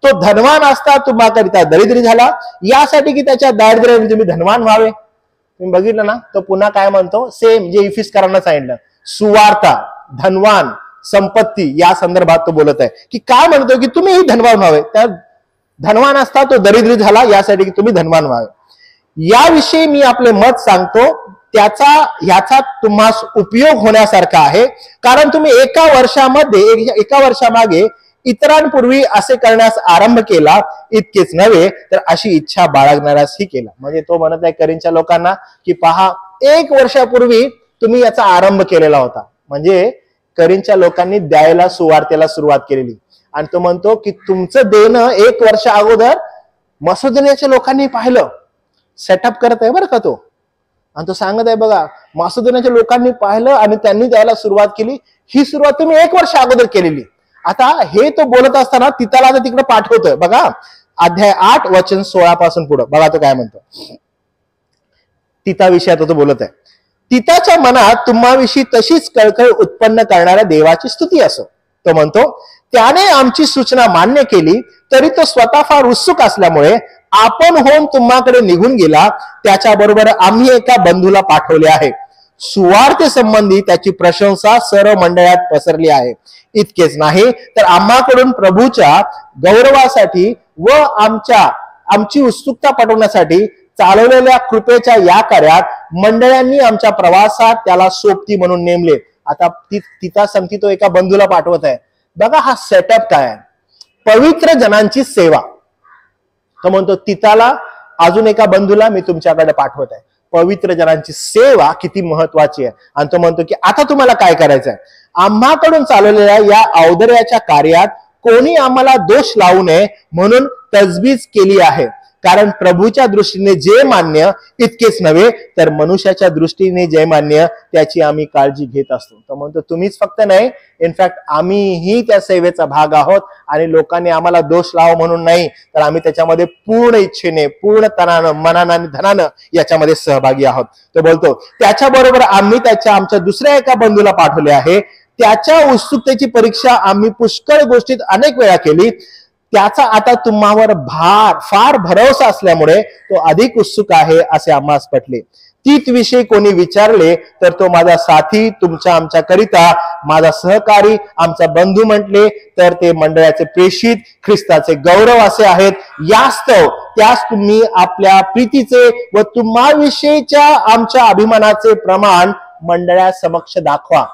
तो धनवान असता तुम्हाकरिता दरिद्री झाला, यासाठी की त्याच्या दारिद्र्याने तुम्ही धनवान व्हावे. तुम्ही बघितलं ना, तो पुन्हा काय म्हणतो, सेम जे इफिसकरांना सांगितलं, सुवार्ता, धनवान, संपत्ती या संदर्भात तो बोलत आहे की काय म्हणतो की तुम्हीही धनवान व्हावे. त्या धनवान असता तो दरिद्री झाला, यासाठी की तुम्ही धनवान व्हावे. याविषयी मी आपले मत सांगतो, ह्याचा तुम्हास उपयोग होण्यासारखा आहे, कारण तुम्ही एका वर्षामागे इतरांपूर्वी असे करण्यास आरंभ केला, इतकेच नव्हे तर अशी इच्छा बाळगणाऱ्यासही केला. म्हणजे तो म्हणत आहे करिंथच्या लोकांना की पहा, 1 वर्षापूर्वी तुम्ही याचा आरंभ केलेला होता. म्हणजे करिंथच्या लोकांनी द्यायला, सुवार्तेला सुरुवात केलेली. आणि तो म्हणतो की तुमचं देणं 1 वर्ष अगोदर मासिदोनियाच्या लोकांनी पाहिलं, सेटअप करत आहे बरं का तो. आणि तो सांगत आहे बघा, मासिदोनियाच्या लोकांनी पाहिलं आणि त्यांनी द्यायला सुरुवात केली. ही सुरुवात तुम्ही 1 वर्ष अगोदर केलेली. आता हे तो बोलत असताना तिताला आता तिकडे पाठवतोय. बघा अध्याय 8 वचन 16 पासून पुढे बघा तो काय म्हणतो. तिताविषयी तो बोलत आहे, तिताच्या मनात तुम्हाविषयी तशीच कळकळ उत्पन्न करणाऱ्या देवाची स्तुती असो. तो म्हणतो, त्याने आमची सूचना मान्य केली तरी तो स्वतः फार उत्सुक असल्यामुळे आपण होऊन तुम्हाकडे निघून गेला. त्याच्याबरोबर आम्ही एका बंधूला पाठवले आहे. सुवार्ते संबंधी त्याची प्रशंसा सर्व मंडळात पसरली आहे. इतकेच नाही तर आम्हाकडून प्रभूच्या गौरवासाठी व आमची उत्सुकता पटवण्यासाठी चालवलेल्या कृपेच्या या कार्यात मंडळांनी आमच्या प्रवासात त्याला सोबती म्हणून नेमले. आता तिचा संगती तो एका बंधूला पाठवत आहे. बघा हा सेटअप काय आहे, पवित्र जनांची सेवा. तो म्हणतो तिताला अजून एका बंधूला मी तुमच्याकडे पाठवत आहे. पवित्र जनांची सेवा किती महत्वाची आहे. आणि तो म्हणतो की आता तुम्हाला काय करायचं आहे, आम्हाकडून चालवलेल्या या औदर्याच्या कार्यात कोणी आम्हाला दोष लावू नये म्हणून तजवीज केली आहे. कारण प्रभूच्या दृष्टीने जे मान्य इतकेच नव्हे तर मनुष्याच्या दृष्टीने जे मान्य त्याची आम्ही काळजी घेत असतो. तर म्हणतो तुम्हीच फक्त नाही, इनफॅक्ट आम्हीही त्या सेवेचा भाग आहोत आणि लोकांनी आम्हाला दोष लावा म्हणून नाही, तर आम्ही त्याच्यामध्ये पूर्ण इच्छेने, पूर्ण तनानं, मनानं आणि धनानं याच्यामध्ये सहभागी आहोत. तो बोलतो त्याच्याबरोबर आम्ही आमच्या दुसऱ्या एका बंधूला पाठवले आहे. त्याच्या उत्सुकतेची परीक्षा आम्ही पुष्कळ गोष्टीत अनेक वेळा केली. त्याचा आता तुम्हावर फार भरोसा असल्यामुळे तो अधिक उत्सुक आहे असे आम्हास पटले. तीत विषयी कोणी विचारले तर तो माझा साथी, तुमच्या आमच्या करिता माझा सहकारी, आमचा बंधू म्हटले तर ते मंडळाचे प्रेषित, ख्रिस्ताचे गौरव असे आहेत. यास्तव त्यास तुम्ही आपल्या प्रीतीचे व तुम्हाविषयीच्या आमच्या अभिमानाचे प्रमाण मंडळा समक्ष दाखवा.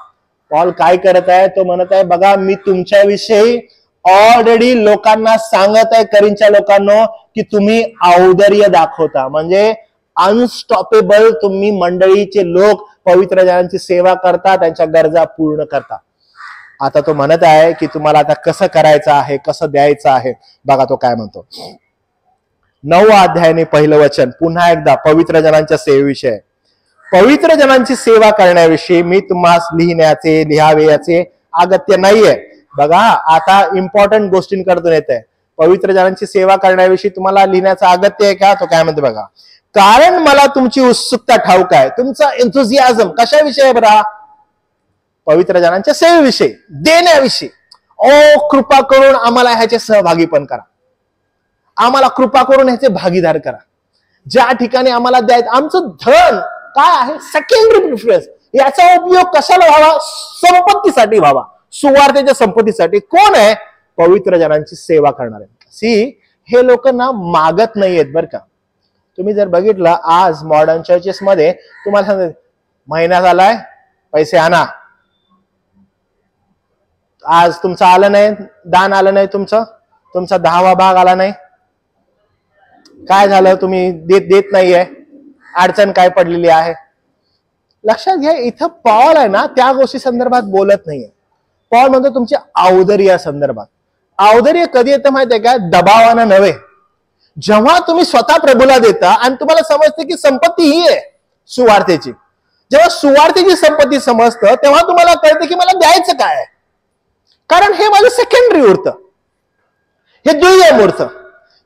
पॉल काय करत आहे? तो म्हणत आहे बघा मी तुमच्याविषयी ऑलरेडी लोकांना सांगत आहे, करींच्या लोकांना, की तुम्ही औदार्य दाखवता, म्हणजे अनस्टॉपेबल तुम्ही मंडळीचे लोक पवित्र जनांची सेवा करता, त्यांच्या गरजा पूर्ण करता. आता तो म्हणत आहे की तुम्हाला आता कसं करायचं आहे, कसं द्यायचं आहे. बघा तो काय म्हणतो. 9व्या अध्यायाने पहिलं वचन पुन्हा एकदा पवित्र जनांच्या सेवेविषयी. पवित्र जनांची सेवा करण्याविषयी मी तुम्हाला लिहावे याचे अगत्य नाहीये. बघा आता इम्पॉर्टंट गोष्टींकडून येत आहे. पवित्र जनांची सेवा करण्याविषयी तुम्हाला लिहिण्याचं अगत्य आहे का? तो काय म्हणते बघा. कारण मला तुमची उत्सुकता ठाऊक आहे. तुमचा एन्थुझियाझम कशाविषयी आहे बरा? पवित्र जनांच्या सेवेविषयी, देण्याविषयी. ओ कृपा करून आम्हाला ह्याचे सहभागी पण करा, आम्हाला कृपा करून ह्याचे भागीदार करा. ज्या ठिकाणी आम्हाला द्यायचं, आमचं धन काय आहे? Secondary preference. याचा उपयोग कशाला व्हावा? संपत्तीसाठी व्हावा, सुवार्थेच्या संपत्तीसाठी. कोण आहे? पवित्र जनांची सेवा करणारे. हे लोक ना मागत नाहीयेत बरं का. तुम्ही जर बघितलं आज मॉडर्न चर्चेस मध्ये तुम्हाला सांगतात महिना झालाय पैसे आणा, आज तुमचं आलं नाही, दान आलं नाही, तुमचा 10वा भाग आला नाही, काय झालं? तुम्ही देत नाहीये, अडचण काय पडलेली आहे? लक्षात घ्या, इथं पॉल आहे ना त्या गोष्टी संदर्भात बोलत नाहीये. पॉल म्हणतो तुमच्या औदार्या संदर्भात. औदार्य कधी येतं माहितीये का? दबावानं नव्हे. जेव्हा तुम्ही स्वतः प्रभूला देता आणि तुम्हाला समजते की संपत्ती ही आहे सुवार्थेची, जेव्हा सुवार्थेची संपत्ती समजतं तेव्हा तुम्हाला कळतं की मला द्यायचं काय, कारण हे माझं सेकंडरी उरतं, हे दुय्यम उरतं.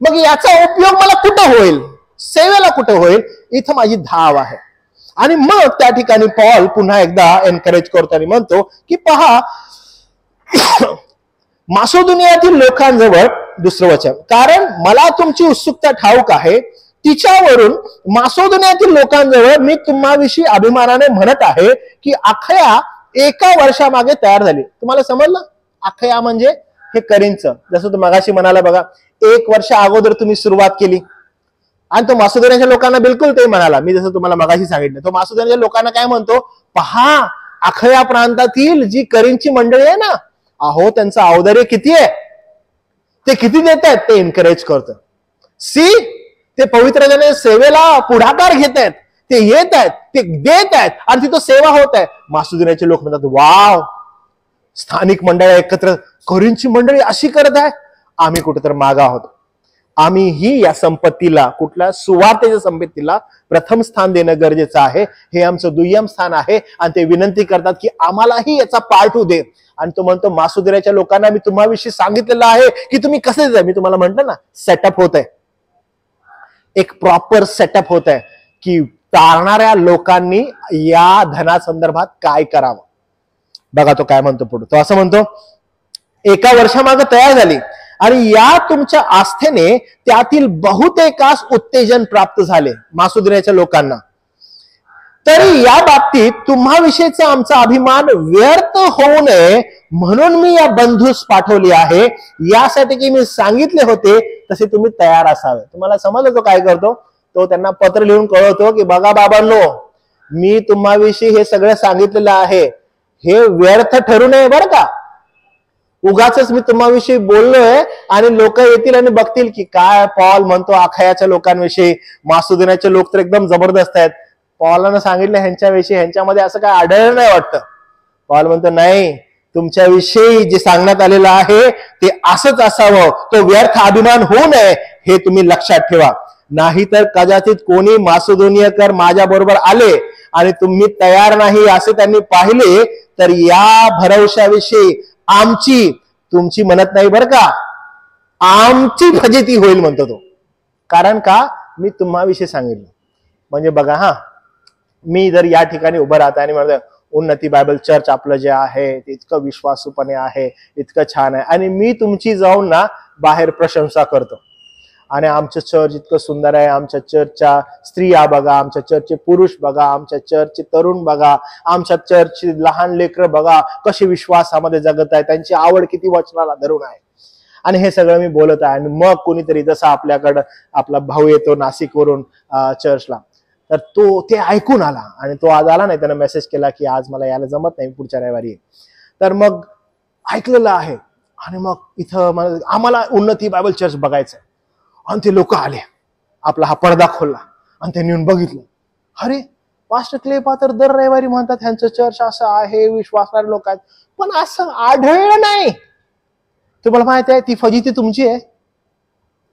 मग याचा उपयोग मला कुठं होईल? सेवेला कुठं होईल? इथं माझी धाव आहे. आणि मग त्या ठिकाणी पॉल पुन्हा एकदा एनकरेज करतो आणि म्हणतो की पहा मासोदुनियातील लोकांजवळ, दुसरं वचन, कारण मला तुमची उत्सुकता ठाऊक आहे, तिच्यावरून मासोदुनियातील लोकांजवळ मी तुम्हाविषयी अभिमानाने म्हणत आहे की अखया 1 वर्षामागे तयार झाली. तुम्हाला समजलं? अखया म्हणजे हे करींचं, जसं तू मगाशी म्हणाला बघा, 1 वर्ष अगोदर तुम्ही सुरुवात केली आणि तो मासोदुनियाच्या लोकांना बिलकुल ते म्हणाला. मी जसं तुम्हाला मगाशी सांगितलं, तो मासोदुनियाच्या लोकांना काय म्हणतो? पहा अखया प्रांतातील जी करींची मंडळी आहे ना, अहो त्यांचं औदार्य किती आहे, ते किती देत आहेत, ते एनकरेज करतं. ते पवित्र जन सेवेला पुढाकार घेत आहेत, ते येत आहेत, ते देत आहेत आणि तिथं सेवा होत आहे. मासोदुनियाचे लोक म्हणतात वाव, स्थानिक मंडळ एकत्र, करींची मंडळी अशी करत आहे, आम्ही कुठेतरी मागा आहोत. आम्हीही या संपत्तीला, कुठल्या सुवार्थेच्या संपत्तीला प्रथम स्थान देणं गरजेचं आहे. हे आमचं दुय्यम स्थान आहे. आणि ते विनंती करतात की आम्हालाही याचा पार्ट होऊ दे. आणि तो म्हणतो मासोदुनियाच्या लोकांना मी तुम्हाविषयी सांगितलेलं आहे की तुम्ही कसे देताय. मी तुम्हाला म्हंटल ना, सेटअप होत आहे, एक प्रॉपर सेटअप होत आहे की तारणाऱ्या लोकांनी या धनासंदर्भात काय करावं. बघा तो काय म्हणतो पुढे. तो असं म्हणतो 1 वर्षामागे तयार झाली आणि या तुमच्या आस्थेने त्यातील बहुतेकास उत्तेजन प्राप्त झाले मासोदुनियाच्या लोकांना. तरी या बाबतीत तुम्हाविषयीचा आमचा अभिमान व्यर्थ होऊ नये म्हणून मी या बंधूस पाठवली आहे, यासाठी की मी सांगितले होते तसे तुम्ही तयार असावे. तुम्हाला समजलं तो काय करतो? तो त्यांना पत्र लिहून कळवतो की बघा बाबांनो, मी तुम्हाविषयी हे सगळं सांगितलेलं आहे, हे व्यर्थ ठरू नये बरं का. उगाच मी तुम्हाविषयी बोललोय आणि लोक येतील आणि बघतील की काय पॉल म्हणतो अखयाच्या लोकांविषयी, मासोदुनियाचे लोक तर एकदम जबरदस्त आहेत, पॉलानं सांगितलं ह्यांच्याविषयी, ह्यांच्यामध्ये असं काय आढळलं नाही वाटतं. पॉल म्हणतो नाही, तुमच्याविषयी जे सांगण्यात आलेलं आहे ते असंच असावं, तो व्यर्थ अभिमान होऊ नये हे तुम्ही लक्षात ठेवा. नाहीतर कदाचित कोणी मासिदोनियकर माझ्या बरोबर आले आणि तुम्ही तयार नाही असे त्यांनी पाहिले तर या भरवशाविषयी आमची, तुमची म्हणत नाही बरं का, आमची फजिती होईल म्हणतो तो. कारण का, मी तुम्हाविषयी सांगितलं. म्हणजे बघा हा, मी जर या ठिकाणी उभं राहतो आणि म्हणतो उन्नती बायबल चर्च आपलं जे आहे ते इतकं विश्वासूपणे आहे, इतकं छान आहे, आणि मी तुमची जाऊन ना बाहेर प्रशंसा करतो आणि आमचं चर्च इतकं सुंदर आहे, आमच्या चर्चच्या स्त्रिया बघा, आमच्या चर्चचे पुरुष बघा, आमच्या चर्चचे तरुण बघा, आमच्या चर्चचे लहान लेकरं बघा कशी विश्वासामध्ये जगत आहे, त्यांची आवड किती वचनाला धरून आहे, आणि हे सगळं मी बोलत आहे. आणि मग कोणीतरी, जसा आपल्याकडं आपला भाऊ येतो नाशिकवरून चर्चला, तर तो ते ऐकून आला आणि तो आज आला नाही, त्यानं मेसेज केला की आज मला यायला जमत नाही, पुढच्या रविवारी. तर मग ऐकलेलं आहे आणि मग इथं आम्हाला उन्नती बायबल चर्च बघायचं आहे. आणि ते लोक आले, आपला हा पडदा खोलला आणि त्यांनी येऊन बघितलं, अरे पास्टर क्लेपा तर दर रविवारी म्हणतात ह्यांचं चर्च असं आहे, विश्वासणारे लोक आहेत, पण असं आढळलं नाही. तुम्हाला माहिती आहे ती फजिती तुमची आहे,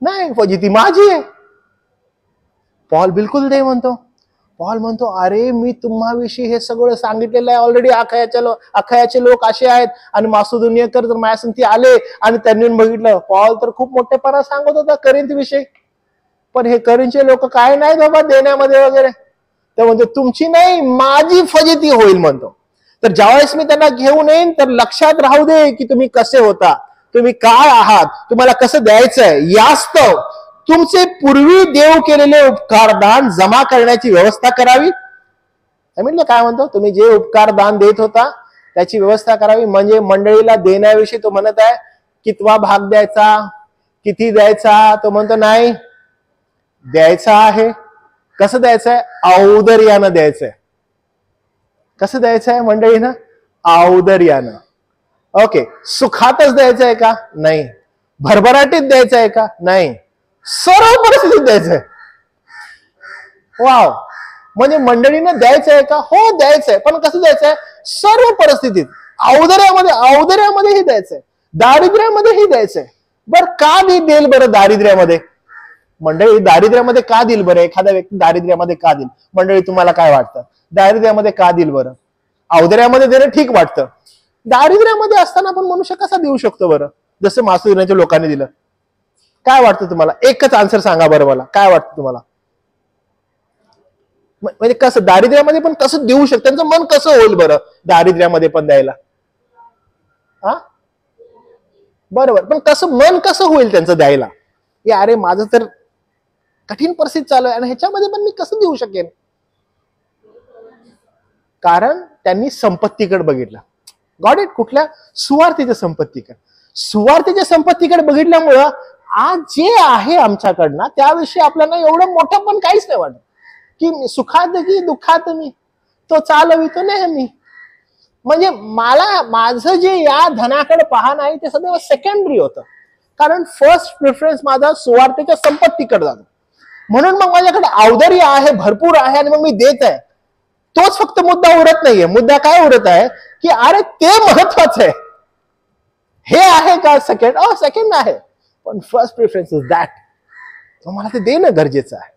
नाही फजिती माझी आहे. पॉल बिलकुल नाही म्हणतो. पॉल म्हणतो, अरे मी तुम्हाविषयी हे सगळं सांगितलेलं आहे ऑलरेडी. अखायाचे लोक असे आहेत आणि मासिदोनियकर जर माझ्यासंगती आले आणि त्यांनी बघितलं. पॉल तर खूप मोठेपणा सांगत होता करिंथ विषयी, पण हे करिंथचे लोक काय नाही बाबा देण्यामध्ये वगैरे. ते म्हणतो तुमची नाही माझी फजिती होईल म्हणतो. तर ज्यावेळेस मी त्यांना घेऊन येईन तर लक्षात राहू दे की तुम्ही कसे होता, तुम्ही काय आहात, तुम्हाला कसं द्यायचंय. यास्तव तुमचे पूर्वी देव केलेले उपकार दान जमा करण्याची व्यवस्था करावी. म्हटलं काय म्हणतो, तुम्ही जे उपकार दान देत होता त्याची व्यवस्था करावी. म्हणजे मंडळीला देण्याविषयी तो म्हणत आहे कितवा भाग द्यायचा, किती द्यायचा, तो म्हणतो नाही द्यायचा आहे. कसं द्यायचंय, औदर्यानं द्यायचंय. कसं द्यायचंय मंडळीनं, औदर्यानं. ओके, सुखातच द्यायचंय का, नाही. भरभराटीत द्यायचंय का, नाही. सर्व परिस्थितीत द्यायचंय. वाव, म्हणजे मंडळीनं द्यायचंय का, हो द्यायचंय, पण कसं द्यायचंय, सर्व परिस्थितीत. औदर्यामध्येही द्यायचंय, दारिद्र्यामध्येही द्यायचंय. बरं का देईल बरं दारिद्र्यामध्ये, मंडळी दारिद्र्यामध्ये का देईल बरं, एखादा व्यक्ती दारिद्र्यामध्ये का देईल मंडळी, तुम्हाला काय वाटतं, दारिद्र्यामध्ये का देईल बरं. औदर्यामध्ये देणं ठीक वाटतं, दारिद्र्यामध्ये असताना पण मनुष्य कसा देऊ शकतो बरं, जसं मासिदोनियाच्या लोकांनी दिलं. काय वाटतं तुम्हाला, एकच आन्सर सांगा बरं मला, काय वाटतं तुम्हाला. म्हणजे कसं दारिद्र्यामध्ये पण कसं देऊ शकतं, त्यांचं मन कसं होईल बरं दारिद्र्यामध्ये पण द्यायला. हा बरोबर, पण कसं मन कसं होईल त्यांचं द्यायला, की अरे माझं तर कठीण परिस्थिती चालू आहे आणि ह्याच्यामध्ये पण मी कसं देऊ शकेन. कारण त्यांनी संपत्तीकडे बघितलं. गॉट इट, कुठल्या सुवार्थीच्या संपत्तीकडे. सुवार्थीच्या संपत्तीकडे बघितल्यामुळं आज जे आहे आमच्याकडनं त्याविषयी आपल्याला एवढं मोठं पण काहीच नाही वाटत, की सुखात की दुःखात मी तो चालवितो नेहमी. म्हणजे मला माझं जे या धनाकडे पाहणं आहे ते सदैव सेकंडरी होतं, कारण फर्स्ट प्रेफरन्स माझा सुवार्थीच्या संपत्तीकडे जातो. म्हणून मग माझ्याकडे औदार्य आहे, भरपूर आहे आणि मग मी देत आहे. तोच फक्त मुद्दा उरत नाहीये. मुद्दा काय उरत आहे की अरे ते महत्वाचं आहे. हे आहे का सेकंड, सेकंड आहे, पण फर्स्ट प्रेफरन्स इज दॅट. मला ते देणं गरजेचं आहे.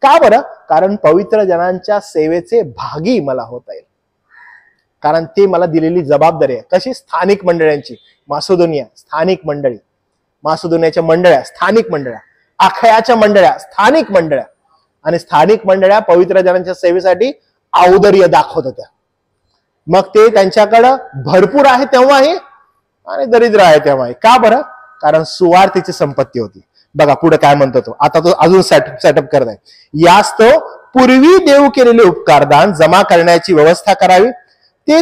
का बरं, कारण पवित्र जनांच्या सेवेचे भागी मला होता येईल, कारण ते मला दिलेली जबाबदारी आहे. कशी, स्थानिक मंडळांची. मासिदोनिया स्थानिक मंडळी, मासिदोनियाच्या मंडळ्या स्थानिक मंडळ्या, अखायाच्या मंडळ्या स्थानिक मंडळ्या, आणि स्थानिक मंडळ्या पवित्र जनांच्या सेवेसाठी औदर्य दाखवत होत्या. मग ते त्यांच्याकडं भरपूर आहे तेव्हाही आणि दरिद्र आहे तेव्हाही. का बरं, कारण सुवार्थीची संपत्ती होती. बघा पुढे काय म्हणतो तो, आता तो अजून सेटअप करत आहे. यास्तव पूर्वी देव केलेले उपकारदान जमा करण्याची व्यवस्था करावी. ते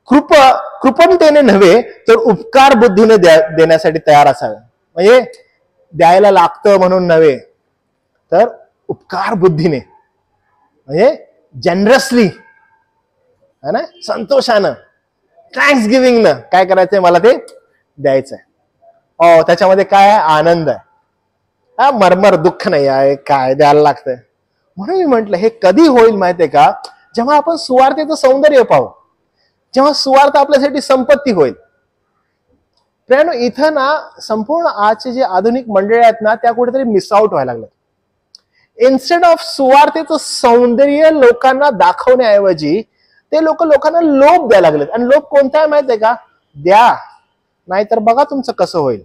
कृपणतेने नव्हे तर उपकार बुद्धीने देण्यासाठी तयार असावे. म्हणजे द्यायला लागतं म्हणून नव्हे, तर उपकार बुद्धीने, म्हणजे जनरसली, है ना, संतोषानं, थँक्स गिव्हिंगनं काय करायचंय, मला ते द्यायचंय. त्याच्यामध्ये काय आहे, आनंद आहे. हा मरमर दुःख नाही आहे, काय द्यायला लागतंय. म्हणून मी म्हंटल हे कधी होईल माहितीये का, जेव्हा आपण सुवार्थेचं सौंदर्य पाहू, जेव्हा सुवार्थ आपल्यासाठी संपत्ती होईल. प्रियानो, इथं ना संपूर्ण आजचे जे आधुनिक मंडळी आहेत ना, त्या कुठेतरी मिस आउट व्हायला लागल्यात. इन्स्टेड ऑफ सुवार्थेचं सौंदर्य लोकांना दाखवण्याऐवजी ते लोकांना लोभ द्यायला लागलेत. आणि लोभ कोणता आहे माहितीये का? द्या, नाहीतर बघा तुमचं कसं होईल.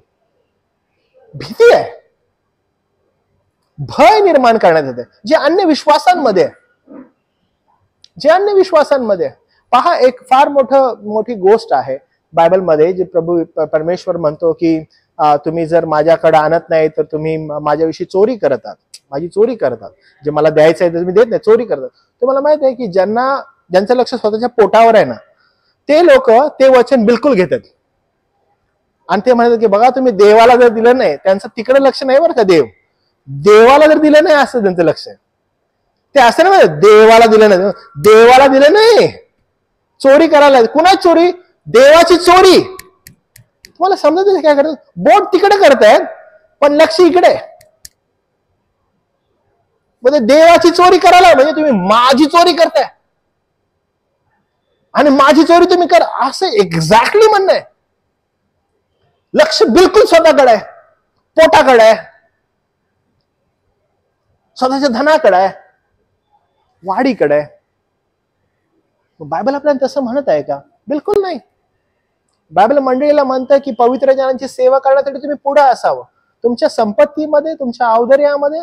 भीती आहे, भय निर्माण करण्यात येते. जे अन्य विश्वासांमध्ये पहा, एक फार मोठी गोष्ट आहे बायबलमध्ये, जे प्रभू परमेश्वर म्हणतो की तुम्ही जर माझ्याकडे आणत नाही तर तुम्ही माझ्याविषयी चोरी करत आहात, माझी चोरी करतात. जे मला द्यायचं आहे ते तुम्ही देत नाही, चोरी करतात. तुम्हाला माहित आहे की ज्यांचं लक्ष स्वतःच्या पोटावर आहे ना, ते लोक ते वचन बिलकुल घेतात. आणि ते म्हणतात की बघा, तुम्ही देवाला जर दिलं नाही, त्यांचं तिकडे लक्ष नाही बरं का. देवाला जर दिलं नाही असं त्यांचं लक्ष आहे. ते असं नाही, देवाला दिलं नाही, चोरी करायला. कुणाची चोरी? देवाची चोरी. तुम्हाला समजत काय करतात? बोट तिकडे करतायत पण लक्ष इकडे. म्हणजे देवाची चोरी करायला म्हणजे तुम्ही माझी चोरी करताय आणि माझी चोरी तुम्ही कर, असं एक्झॅक्टली म्हणणं आहे. लक्ष बिलकुल स्वतःकडे आहे, पोटाकडे आहे, स्वतःच्या धनाकडे आहे, वाढीकडे आहे. बायबल आपल्याला तसं म्हणत आहे का? बिलकुल नाही. बायबल मंडळीला म्हणतं की पवित्र जनांची सेवा करण्यासाठी तुम्ही पुढे असावं, तुमच्या संपत्तीमध्ये, तुमच्या औदार्यामध्ये,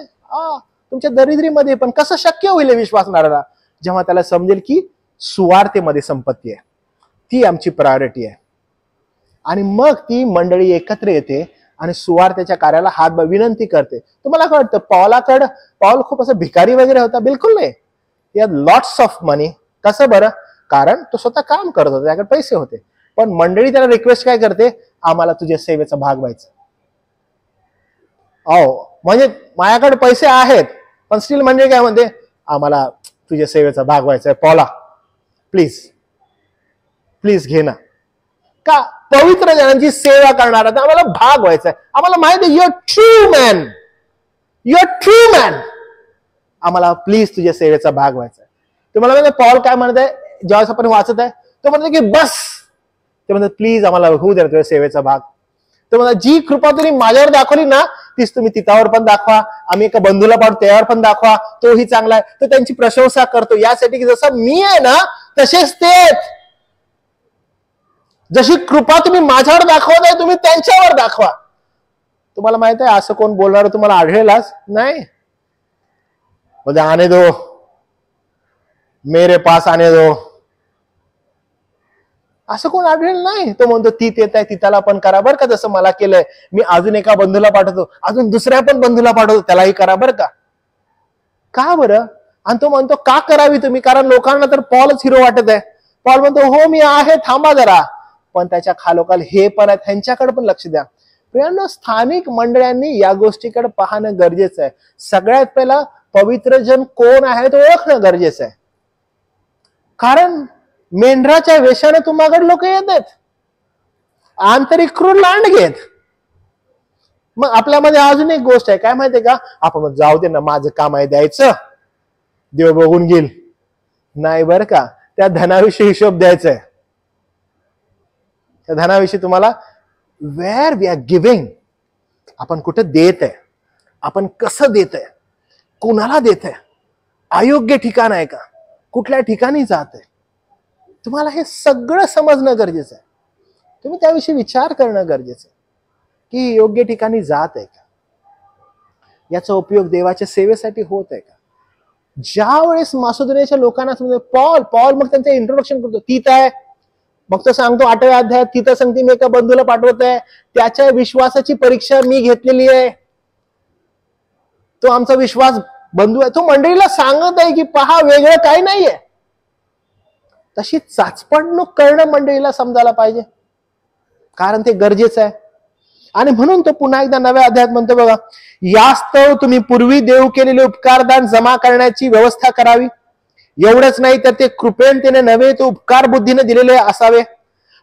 तुमच्या दरिद्रीमध्ये. पण कसं शक्य होईल विश्वासणाऱ्याला? जेव्हा त्याला समजेल की सुवार्थेमध्ये संपत्ती आहे, ती आमची प्रायोरिटी आहे. आणि मग ती मंडळी एकत्र येते आणि सुवार्थेच्या कार्याला विनंती करते. तुम्हाला काय वाटतं, पॉल खूप असं भिकारी वगैरे होता? बिलकुल नाही. या लॉट्स ऑफ मनी. कसं बरं? कारण तो स्वतः काम करत होता, त्याकडे पैसे होते. पण मंडळी त्याला रिक्वेस्ट काय करते? आम्हाला तुझ्या सेवेचा भाग व्हायचा. म्हणजे माझ्याकडे पैसे आहेत पण स्टील मंडळी काय म्हणते? आम्हाला तुझ्या सेवेचा भाग व्हायचा आहे. पॉला प्लीज घे ना. का? पवित्र जनांची सेवा करणारा तर आम्हाला भाग व्हायचा आहे. आम्हाला माहिती आहे, युअर ट्रू मॅन. आम्हाला प्लीज तुझ्या सेवेचा भाग व्हायचा आहे. तुम्हाला माहिती आहे पॉल काय म्हणत आहे? ज्यावेळेस आपण वाचत आहे तो म्हणतो की बस. ते म्हणतात प्लीज आम्हाला होऊ द्या तुझ्या सेवेचा भाग. तो म्हणतात जी कृपा तुम्ही माझ्यावर दाखवली ना, तीच तुम्ही तिथावर पण दाखवा. आम्ही एका बंधूला पाठवतो त्यावर पण दाखवा, तोही चांगला आहे. तो त्यांची प्रशंसा करतो यासाठी की जसं मी आहे ना तसेच तेच. जशी कृपा तुम्ही माझ्यावर दाखवत आहे, तुम्ही त्यांच्यावर दाखवा. तुम्हाला माहित आहे असं कोण बोलणार तुम्हाला आढळेलच नाही. म्हणजे आने दो, मेरे पास आने दो, असं कोण आढळेल नाही. तो म्हणतो ती येत आहे तिथाला पण करा बरं का, जसं मला केलंय. मी अजून एका बंधूला पाठवतो, अजून दुसऱ्या पण बंधूला पाठवतो, त्यालाही करा बरं का. का बरं? आणि तो म्हणतो का करावी तुम्ही? कारण लोकांना तर पॉलच हिरो वाटत आहे. पॉल म्हणतो हो मी आहे, थांबा जरा. पण त्याच्या खालोखाल हे पण आहेत, ह्यांच्याकडे पण लक्ष द्या. प्रियांनो, स्थानिक मंडळांनी या गोष्टीकडे पाहणं गरजेचं आहे. सगळ्यात पहिला पवित्र जन कोण आहे ते ओळखणं गरजेचं आहे. कारण मेंढराच्या वेशाने तुम्हाकडे लोक येत आहेत, आंतरिक क्रूर लांडगेत. मग आपल्यामध्ये अजून एक गोष्ट आहे, काय माहितीये का? आपण जाऊ दे ना, माझं काम आहे द्यायचं, देव बघून घेईल. नाही बरं का, त्या धनाविषयी हिशोब द्यायचा आहे. त्या धनाविषयी तुम्हाला वेअर वी आर गिव्हिंग, आपण कुठं देत आहे, आपण कसं देत आहे, कुणाला देत आहे, अयोग्य ठिकाण आहे का, कुठल्या ठिकाणी जात आहे, तुम्हाला हे सगळं समजणं गरजेचं आहे. तुम्ही त्याविषयी विचार करणं गरजेचं आहे की योग्य ठिकाणी जात आहे का, याचा उपयोग देवाच्या सेवेसाठी होत आहे का. ज्या वेळेस मासिदोनियाच्या लोकांना समजलं, पॉल मग त्यांचं इंट्रोडक्शन करतो, तिथं आहे. मग तो सांगतो 8व्या अध्यायात, तिथं सांगते मी एका बंधूला पाठवत आहे, त्याच्या विश्वासाची परीक्षा मी घेतलेली आहे, तो आमचा विश्वास बंधू आहे. तो मंडळीला सांगत आहे की पहा वेगळं काही नाहीये. तशी चाचपडणूक करणं मंडळीला समजायला पाहिजे, कारण ते गरजेचं आहे. आणि म्हणून तो पुन्हा एकदा 9व्या अध्यायात म्हणतो बघा, यास्तव तुम्ही पूर्वी देव केलेले उपकारदान जमा करण्याची व्यवस्था करावी. एवढंच नाही तर ते कृपेने नव्हे तो उपकार बुद्धीने दिलेले असावे.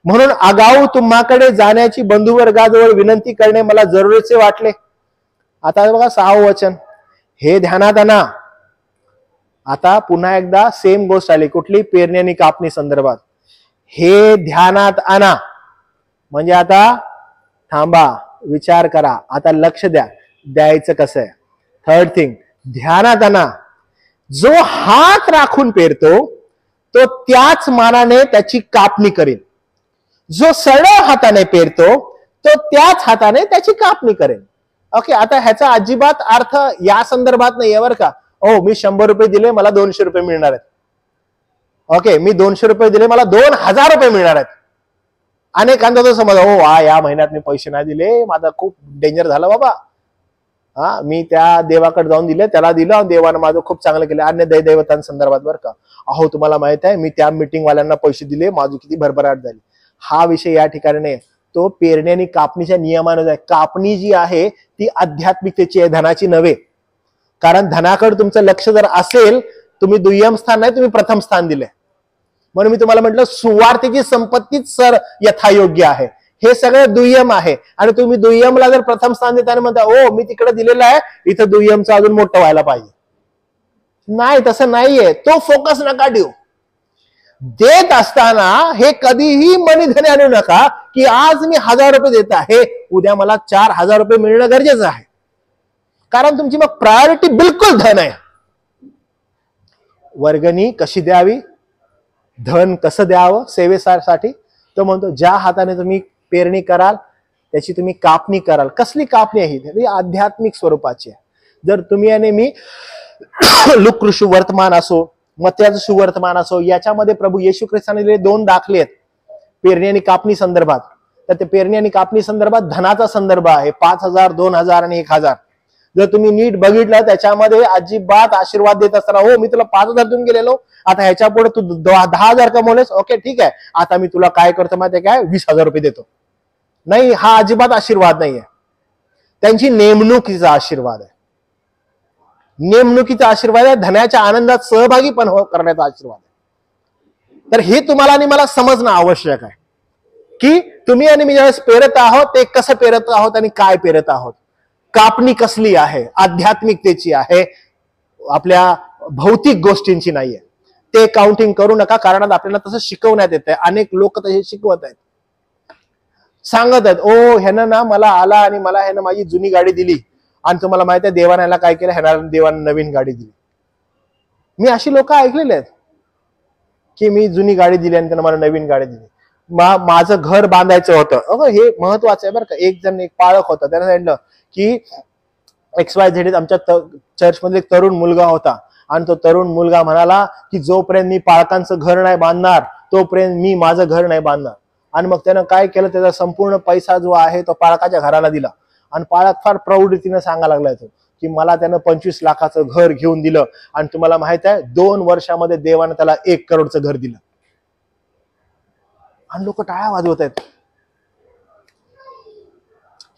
म्हणून आगाऊ तुम्हाकडे जाण्याची बंधुवर्गाजवळ विनंती करणे मला जरुरीचे वाटले. आता बघा 6वं वचन, हे ध्यानात आणा. आता पुन्हा एकदा सेम गोष्ट आली, कुठली? पेरणी आणि कापणी संदर्भात. हे ध्यानात आणा. म्हणजे आता थांबा, विचार करा, आता लक्ष द्या, द्यायचं कसं आहे. थर्ड थिंग, ध्यानात आणा. जो हात राखून पेरतो तो त्याच मानाने त्याची कापणी करेल. जो सरळ हाताने पेरतो तो त्याच हाताने त्याची कापणी करेल. ओके, आता ह्याचा अजिबात अर्थ या संदर्भात नाहीये बरं का. ओ मी 100 रुपये दिले मला 200 रुपये मिळणार आहेत. ओके, मी 200 रुपये दिले मला 2000 रुपये मिळणार आहेत. अनेकांचा तो समज, हो या महिन्यात मी पैसे नाही दिले, माझा खूप डेंजर झाला बाबा. मी त्या देवाकडे जाऊन दिले, त्याला दिलं, देवानं माझं खूप चांगलं केलं. अन्य दैवतांसंदर्भात बरं का. अहो तुम्हाला माहित आहे मी त्या मीटिंग वाल्यांना पैसे दिले, माझी किती भरभराट झाली. हा विषय या ठिकाणी नाही. तो पेरणी आणि कापणीच्या नियमानुसार आहे. कापणी जी आहे ती आध्यात्मिकतेची आहे, धनाची नव्हे. कारण धनाकडे तुमचं लक्ष जर असेल, तुम्ही दुय्यम स्थान नाही, तुम्ही प्रथम स्थान दिले. म्हणून मी तुम्हाला म्हटलं सुवार्थीची संपत्तीच सर यथायोग्य आहे. हे सगळं दुय्यम आहे. आणि तुम्ही दुय्यमला जर प्रथम स्थान देताना म्हणता ओ मी तिकडे दिलेलं आहे, इथं दुय्यमचं अजून मोठं व्हायला पाहिजे. नाही, तसं नाहीये. तो फोकस नका देऊ. देत असताना हे कधीही मनीधने आणू नका की आज मी 1000 रुपये देत आहे, उद्या मला 4000 रुपये मिळणं गरजेचं आहे. कारण तुमची मग प्रायोरिटी बिलकुल धन आहे. वर्गणी कशी द्यावी, धन कसं द्यावं सेवेसाठी, तो म्हणतो ज्या हाताने तुम्ही पेरणी कराल त्याची तुम्ही कापणी कराल. कसली कापणी आहे ही? आध्यात्मिक स्वरूपाची आहे. जर तुम्ही आणि मी लुक सुवर्तमान असो, मत्याचं सुवर्तमान असो, याच्यामध्ये प्रभू येशू ख्रिस्ताने दिलेले 2 दाखले आहेत पेरणी आणि कापणी संदर्भात. तर ते पेरणी आणि कापणी संदर्भात धनाचा संदर्भ आहे. 5000, 2000 आणि 1000. जर तुम्ही नीट बघितलं त्याच्यामध्ये अजिबात आशीर्वाद देत असताना, हो मी तुला 5000 देऊन गेलेलो, आता ह्याच्या पुढे तू 10,000 कमवलेस, ओके ठीक आहे, आता मी तुला काय करतो माहितीये काय, 20,000 रुपये देतो. नाही, हा अजिबात आशीर्वाद नाहीये. त्यांची नेमणुकीचा आशीर्वाद आहे. नेमणुकीचा आशीर्वाद आहे. धनाच्या आनंदात सहभागी पण करण्याचा आशीर्वाद आहे. तर हे तुम्हाला आणि मला समजणं आवश्यक आहे की तुम्ही आणि मी ज्यावेळेस पेरत आहोत ते कसं पेरत आहोत आणि काय पेरत आहोत. कापणी कसली आहे, आध्यात्मिकतेची आहे, आपल्या भौतिक गोष्टींची नाहीये. ते काउंटिंग करू नका, कारण आपल्याला तसं शिकवण्यात येत आहे. अनेक लोक तसे शिकवत आहेत, सांगत आहेत, ओ ह्यानं ना मला आला आणि मला ह्यानं माझी जुनी गाडी दिली आणि तुम्हाला माहित आहे देवाने ह्याला काय केलं, ह्याला देवाने नवीन गाडी दिली. मी अशी लोक ऐकलेले आहेत की मी जुनी गाडी दिली आणि त्यानं मला नवीन गाडी दिली. माझं घर बांधायचं होतं. हे महत्वाचं आहे बरं का. एक जण एक पाळक होता, त्याने सांगितलं की XYZ आमच्या चर्चमध्ये एक तरुण मुलगा होता आणि तो तरुण मुलगा म्हणाला की जोपर्यंत मी पाळकांचं घर नाही बांधणार तोपर्यंत मी माझं घर नाही बांधणार. आणि मग त्यानं काय केलं, त्याचा संपूर्ण पैसा जो आहे तो पाळकाच्या घराला दिला. आणि पाळक फार प्रौढीतीनं सांगायला लागलाय तो की मला त्यानं 25 लाखाचं घर घेऊन दिलं आणि तुम्हाला माहित आहे 2 वर्षामध्ये देवानं त्याला 1 करोडचं घर दिलं. आणि लोक टाळ्या वाजवत आहेत.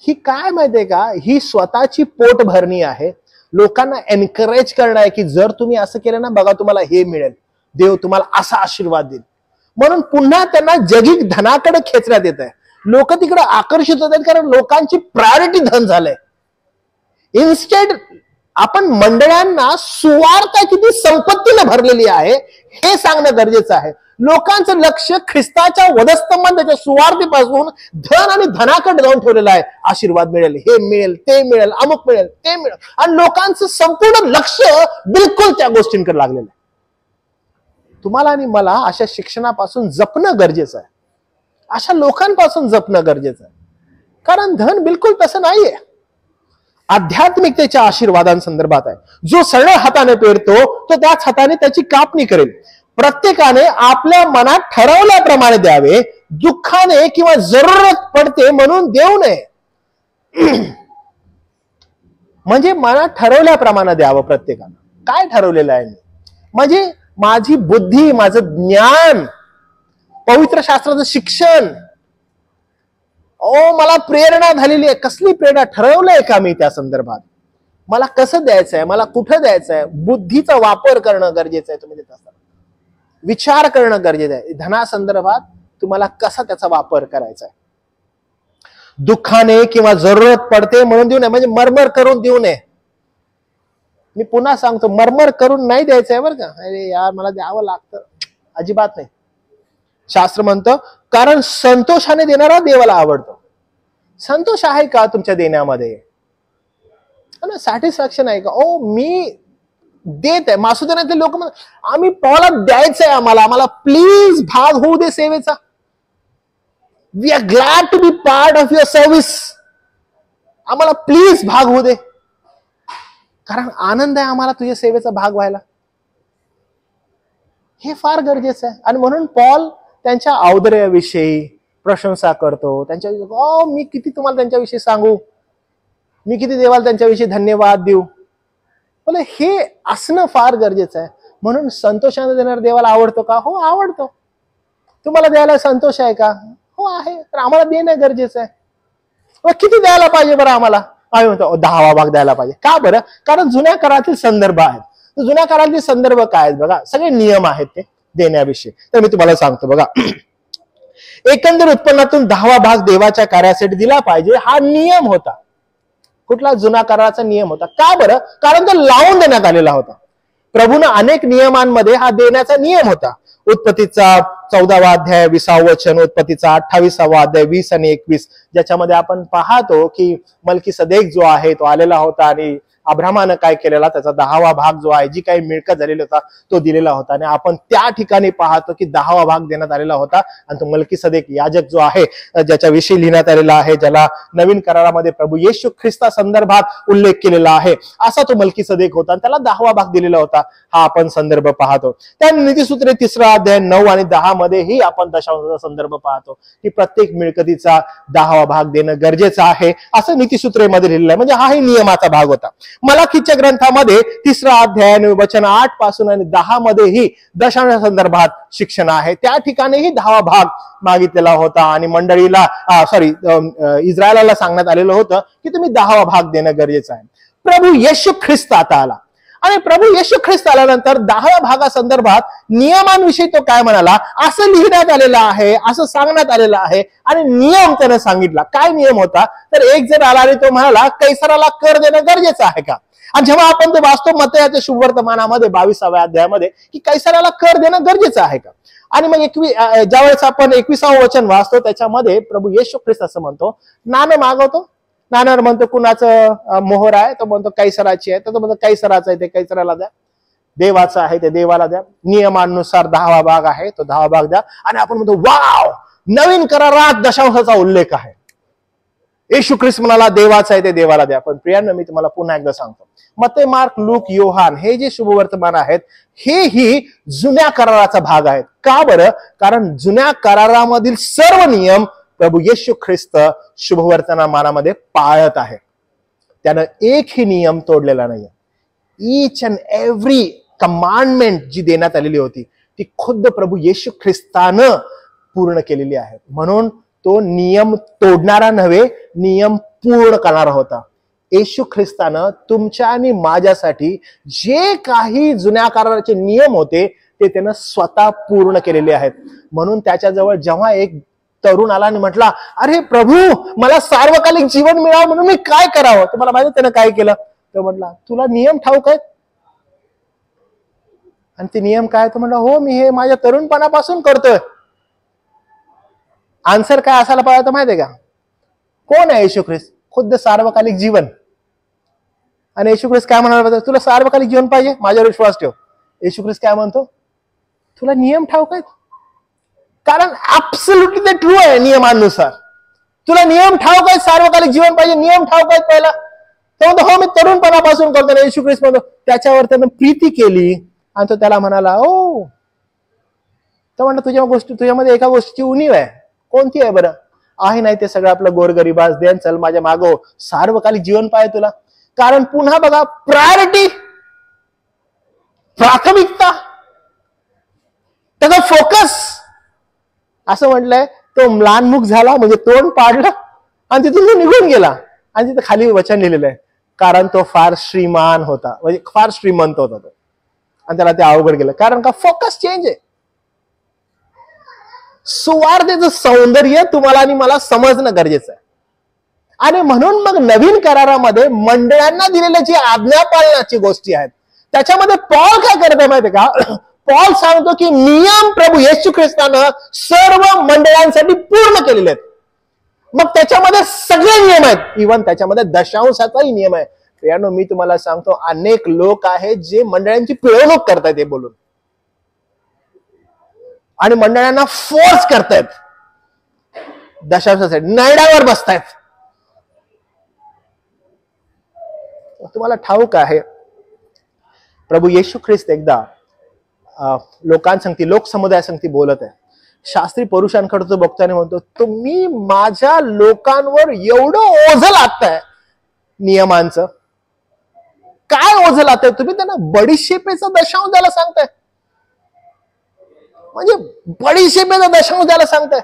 ही काय माहितीये का, ही स्वतःची पोट भरणी आहे. लोकांना एनकरेज करणं आहे की जर तुम्ही असं केलं ना बघा तुम्हाला हे मिळेल, देव तुम्हाला असा आशीर्वाद देईल. म्हणून पुन्हा त्यांना जगिक धनाकडे खेचण्यात येत आहे. लोक तिकडे आकर्षित होत आहेत कारण लोकांची प्रायोरिटी धन झालंय. इन्स्टेड आपण मंडळांना सुवार्ता किती संपत्तीने भरलेली आहे हे सांगणं गरजेचं आहे. लोकांचं लक्ष ख्रिस्ताच्या वधस्तंभात त्याच्या सुवार्थेपासून धन आणि धनाकडे जाऊन ठेवलेलं आहे. आशीर्वाद मिळेल, हे मिळेल, ते मिळेल, अमुक मिळेल, ते मिळेल. आणि लोकांचं संपूर्ण लक्ष बिलकुल त्या गोष्टींकडे लागलेलं आहे. तुम्हाला आणि मला अशा शिक्षणापासून जपणं गरजेचं आहे. अशा लोकांपासून जपणं गरजेचं आहे. कारण धन बिलकुल तसं नाहीये. आध्यात्मिकतेच्या आशीर्वादांसंदर्भात आहे. जो सरळ हाताने पेरतो तो त्याच हाताने त्याची कापणी करेल. प्रत्येकाने आपल्या मनात ठरवल्याप्रमाणे द्यावे, दुःखाने किंवा जरूरत पडते म्हणून देऊ नये. म्हणजे मनात ठरवल्याप्रमाणे द्यावं. प्रत्येकानं काय ठरवलेलं आहे, म्हणजे माझी बुद्धी, माझं ज्ञान, पवित्र शास्त्राचं शिक्षण, मला प्रेरणा झालेली आहे. कसली प्रेरणा, ठरवलंय का मी त्या संदर्भात, मला कसं द्यायचंय, मला कुठं द्यायचंय. बुद्धीचा वापर करणं गरजेचं आहे. तुम्ही देत असताना विचार करणं गरजेचं आहे. धनासंदर्भात तुम्हाला कसा त्याचा वापर करायचा आहे. दुःखाने किंवा जरूरत पडते म्हणून देऊ नये, म्हणजे मरमर करून देऊ नये. मी पुन्हा सांगतो, मरमर करून नाही द्यायचंय बरं का. अरे यार मला द्यावं लागतं, अजिबात नाही. शास्त्र म्हणतं कारण संतोषाने देणारा देवाला आवडतो. संतोष आहे का तुमच्या देण्यामध्ये? सॅटिस्फॅक्शन आहे का? ओ मी देत आहे. मासुदेनातले लोक म्हणतात आम्ही पॉलला द्यायचंय, आम्हाला प्लीज भाग होऊ दे सेवेचा. We are glad to be part of your service. आम्हाला प्लीज भाग होऊ दे, कारण आनंद आहे आम्हाला तुझ्या सेवेचा भाग व्हायला. हे फार गरजेचं आहे. आणि म्हणून पॉल त्यांच्या औदार्याविषयी प्रशंसा करतो. त्यांच्या मी किती तुम्हाला त्यांच्याविषयी सांगू, मी किती देवाला त्यांच्याविषयी धन्यवाद देऊ. बोले हे असणं फार गरजेचं आहे. म्हणून संतोषाने देणारा देवाला आवडतो का? हो आवडतो. तुम्हाला द्यायला संतोष आहे का? हो आहे. तर आम्हाला देणं गरजेचं आहे. किती द्यायला पाहिजे बरं आम्हाला? आम्ही म्हणतो 10वा भाग द्यायला पाहिजे. का बरं? कारण जुन्या काळातील संदर्भ आहेत. जुन्या काळातील संदर्भ काय आहेत बघा, सगळे नियम आहेत ते देण्याविषयी. तर मी तुम्हाला सांगतो बघा, एकंदर उत्पन्नातून 10वा भाग देवाच्या कार्यासाठी दिला पाहिजे हा नियम होता. कुठला? जुना कराराचा नियम होता. का बरं? कारण तो लावून देण्यात आलेला होता. प्रभूनं अनेक नियमांमध्ये हा देण्याचा नियम होता. उत्पत्तीचा 14वा अध्याय 20वा वचन, उत्पत्तीचा 28वा अध्याय 20 आणि 21, ज्याच्यामध्ये आपण पाहतो की मल्कीसदेक जो आहे तो आलेला होता आणि अब्राहमानं काय केलेला, त्याचा 10वा भाग जो आहे, जी काही मिळकत झालेला होता तो दिलेला होता. आणि आपण त्या ठिकाणी पाहतो की 10वा भाग देण्यात आलेला होता. आणि तो मल्कीसदेक याजक जो आहे, ज्याच्याविषयी लिहिण्यात आलेला आहे, ज्याला नवीन करारामध्ये प्रभू येशू ख्रिस्ता संदर्भात उल्लेख केलेला आहे, असा तो मल्कीसदेक होता. आणि त्याला 10वा भाग दिलेला होता. हा आपण संदर्भ पाहतो. त्या नीतिसूत्रे 3रा अध्याय 9 आणि 10 मध्येही आपण दशांशाचा संदर्भ पाहतो की प्रत्येक मिळकतीचा 10वा भाग देणं गरजेचं आहे, असं नीतिसूत्रेमध्ये लिहिलेलं आहे. म्हणजे हाही नियमाचा भाग होता. मलाखीच्या ग्रंथामध्ये 3रा अध्याय वचन 8 पासून आणि 10 मध्येही दशांशा संदर्भात शिक्षण आहे. त्या ठिकाणीही 10वा भाग मागितलेला होता आणि मंडळीला इस्रायलाला सांगण्यात आलेलं होतं की तुम्ही 10वा भाग देणं गरजेचं आहे. प्रभू येशू ख्रिस्त आता आला आणि प्रभू येशू ख्रिस्त आल्यानंतर 10व्या भागासंदर्भात नियमांविषयी तो काय म्हणाला, असं लिहिण्यात आलेलं आहे, असं सांगण्यात आलेलं आहे. आणि नियम त्याने सांगितला. काय नियम होता? तर एक जण आला आणि तो म्हणाला कैसराला कर देणं गरजेचं आहे का? आणि जेव्हा आपण ते वाचतो मत्तयाच्या शुभवर्तमानामध्ये 22व्या अध्यायामध्ये की कैसराला कर देणं गरजेचं आहे का? आणि मग ज्यावेळेस आपण 21वा वचन वाचतो त्याच्यामध्ये प्रभू येशू ख्रिस्त असं म्हणतो, नाणं मागवतो. नानार म्हणतो कुणाचं मोहर आहे? तो म्हणतो कैसराची आहे. तर तो म्हणतो कैसराचं आहे ते कैसराला द्या, देवाचं आहे ते देवाला द्या. नियमानुसार 10वा भाग आहे तो 10वा भाग द्या. आणि आपण म्हणतो वाव, नवीन करारात दशांशाचा उल्लेख आहे. येशू ख्रिस्त म्हणाला देवाचं आहे ते देवाला द्या. पण प्रियांनो, मी तुम्हाला पुन्हा एकदा सांगतो, मत्ते, मार्क, लूक, योहान हे जे शुभवर्तमान आहेत हेही जुन्या कराराचा भाग आहेत. का बरं? कारण जुन्या करारामधील सर्व नियम प्रभू येशू ख्रिस्त शुभवर्तमानामध्ये पाळत आहे. त्यानं एकही नियम तोडलेला नाही. ईच अँड एव्हरी कमांडमेंट जी देण्यात आलेली होती ती खुद्द प्रभू येशू ख्रिस्तानं पूर्ण केलेली आहे. म्हणून तो नियम तोडणारा नव्हे, नियम पूर्ण करणारा होता. येशू ख्रिस्तानं तुमच्या आणि माझ्यासाठी जे काही जुन्या कराराचे नियम होते ते त्यानं स्वतः पूर्ण केलेले आहेत. म्हणून त्याच्याजवळ जेव्हा एक तरुण आला आणि म्हटला, अरे प्रभू, मला सार्वकालिक जीवन मिळावं म्हणून मी काय करावं? तुम्हाला माहिती त्यानं काय केलं? तो म्हटला, तुला नियम ठाऊक आहेत? आणि ते नियम काय? तो म्हटला, हो, मी हे माझ्या तरुणपणापासून करतोय. आन्सर काय असायला पाहिजे माहितीये का? कोण आहे येशू ख्रिस्त? खुद्द सार्वकालिक जीवन. आणि येशू ख्रिस्त काय म्हणाला पाहिजे? तुला सार्वकालिक जीवन पाहिजे? माझ्यावर विश्वास ठेव. येशू ख्रिस्त काय म्हणतो? तुला नियम ठाऊक आहेत? कारण ऍब्सोल्युटली ते ट्रू आहे. नियमानुसार तुला नियम ठाऊक आहे, सार्वकालिक जीवन पाहिजे, नियम ठाऊक आहेत. पहिला तो म्हणतो, हो, मी तरुणपणापासून करतो. येशू ख्रिस्त म्हणतो, त्याच्यावर त्यानं प्रीती केली आणि तो त्याला म्हणाला, ओ, तो म्हणतो तुझ्यामध्ये एका गोष्टीची उणीव आहे. कोणती आहे बरं? आहे नाही ते सगळं आपलं गोरगरिबास देन, चल माझ्या मागो, सार्वकालिक जीवन पाहिजे तुला. कारण पुन्हा बघा, प्रायोरिटी, प्राथमिकता, त्याचा फोकस असं म्हटलंय. तो म्लानमुख झाला म्हणजे तोंड पाडलं आणि तिथून तो निघून गेला. आणि तिथे खाली वचन लिहिलेलं आहे, कारण तो फार श्रीमान होता, म्हणजे फार श्रीमंत होता तो, आणि त्याला ते अवघड गेलं. कारण का? फोकस चेंज आहे. सुवार्तेचं सौंदर्य तुम्हाला आणि मला समजणं गरजेचं आहे. आणि म्हणून मग नवीन करारामध्ये मंडळांना दिलेल्या जी आज्ञा पाळण्याची गोष्टी आहेत त्याच्यामध्ये पॉल काय करत आहे माहितीये का? पॉल सांगतो की नियम प्रभू येशू ख्रिस्तानं सर्व मंडळांसाठी पूर्ण केलेले आहेत. मग त्याच्यामध्ये सगळे नियम आहेत, इव्हन त्याच्यामध्ये दशांशाचाही नियम आहे. प्रियानो, मी तुम्हाला सांगतो, अनेक लोक आहेत जे मंडळांची पिळवणूक करतायत हे बोलून, आणि मंडळांना फोर्स करतायत, दशांशासाठी नरड्यावर बसतायत. तुम्हाला ठाऊक आहे, प्रभू येशू ख्रिस्त एकदा लोकांसंगती, लोकसमुदायासंगती बोलत आहे. शास्त्री पुरुषांकडे तो बघतो आणि म्हणतो, तुम्ही माझ्या लोकांवर एवढं ओझं लादताय नियमांचं. काय ओझं लादताय तुम्ही? त्यांना बडीशेपेचा दशांश द्यायला सांगताय, म्हणजे बडीशेपेचा दशांश द्यायला सांगताय.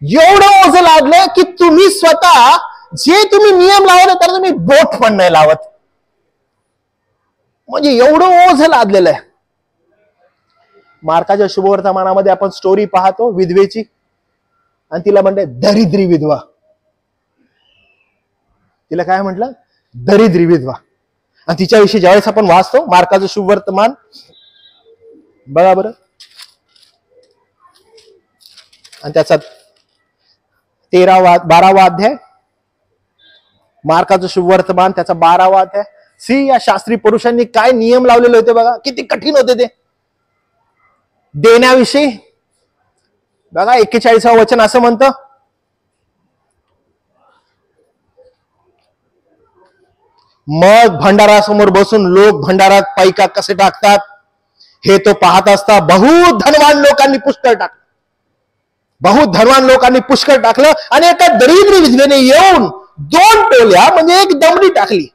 एवढं ओझं लादलंय की तुम्ही स्वतः जे तुम्ही नियम लावले त्याला तुम्ही बोट पण नाही लावत, म्हणजे एवढं ओझं लादलेलं आहे. मार्काच्या शुभवर्तमानामध्ये आपण स्टोरी पाहतो विधवेची, आणि तिला म्हणते दरिद्री विधवा. तिला काय म्हटलं? दरिद्री विधवा. आणि तिच्याविषयी ज्यावेळेस आपण वाचतो मार्काचं शुभवर्तमान, बघा बरं, आणि त्याचा 12वा अध्याय, मार्काचं शुभवर्तमान त्याचा 12वा अध्याय. या शास्त्री पुरुषांनी काय नियम लावलेले होते बघा, किती कठीण होते ते देण्याविषयी. बघा 41वा वचन असं म्हणतं, मग भंडारासमोर बसून लोक भंडारात पैका कसे टाकतात हे तो पाहत असता बहुत धनवान लोकांनी पुष्कळ टाकलं. बहुत धनवान लोकांनी पुष्कळ टाकलं, आणि एका दरिद्री विधवेने येऊन 2 टोल्या म्हणजे एक दमडी टाकली.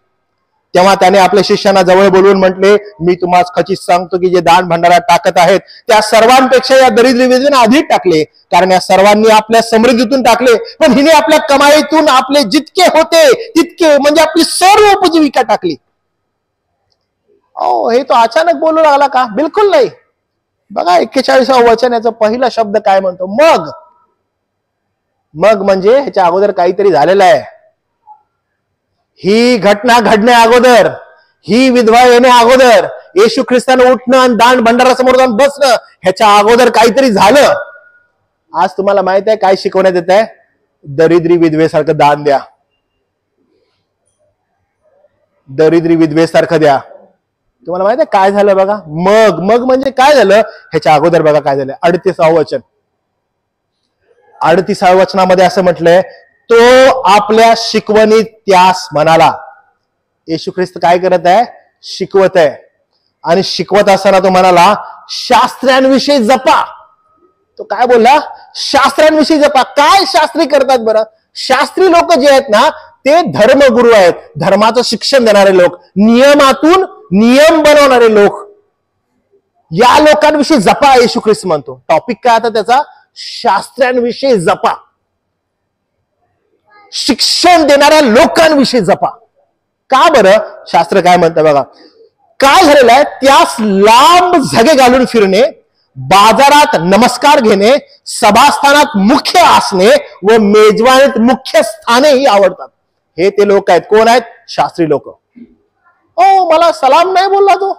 तेव्हा त्याने आपल्या शिष्यांना जवळ बोलवून म्हटले, मी तुम्हाला खचित सांगतो की जे दान भंडारात टाकत आहेत त्या सर्वांपेक्षा या दरिद्री विधवेने अधिक टाकले, कारण या सर्वांनी आपल्या समृद्धीतून टाकले, पण हिने आपल्या कमाईतून आपले जितके होते तितके, म्हणजे आपली सर्व उपजीविका टाकली. हे तो अचानक बोलू लागला का? बिलकुल नाही. बघा 41वा वचन, याचा पहिला शब्द काय म्हणतो? मग. मग म्हणजे ह्याच्या अगोदर काहीतरी झालेलं आहे. ही घटना घडण्या अगोदर, ही विधवा येण्या अगोदर, येशू ख्रिस्तानं उठणं आणि दान भंडारासमोर जाऊन बसणं, ह्याच्या अगोदर काहीतरी झालं. आज तुम्हाला माहित आहे काय शिकवण्यात येत आहे? दरिद्री विधवेसारखं दान द्या, दरिद्री विधवेसारखं द्या. तुम्हाला माहित आहे काय झालं बघा? मग. मग म्हणजे काय झालं? ह्याच्या अगोदर बघा काय झालं. 38वा वचन, 38व्या वचनामध्ये असं म्हटलंय, तो आपल्या शिकवणीत त्यास म्हणाला. येशू ख्रिस्त काय करत आहे? शिकवत आहे. आणि शिकवत असताना तो म्हणाला, शास्त्रांविषयी जपा. तो काय बोलला? शास्त्रांविषयी जपा. काय शास्त्री करतात बरं? शास्त्री लोक जे आहेत ना, ते धर्मगुरू आहेत, धर्माचं शिक्षण देणारे लोक, नियमातून नियम बनवणारे लोक. या लोकांविषयी जपा येशू ख्रिस्त म्हणतो. टॉपिक काय आता त्याचा? शास्त्रांविषयी जपा. शिक्षण देणाऱ्या लोकांविषयी जपा. का बरं? शास्त्र काय म्हणतं बघा. काय झालेलं आहे? त्यास लांब झगे घालून फिरणे, बाजारात नमस्कार घेणे, सभास्थानात मुख्य आसने व मेजवानीत मुख्य स्थानेही आवडतात. हे ते लोक आहेत. कोण आहेत? शास्त्री लोक. मला सलाम नाही बोलला तो,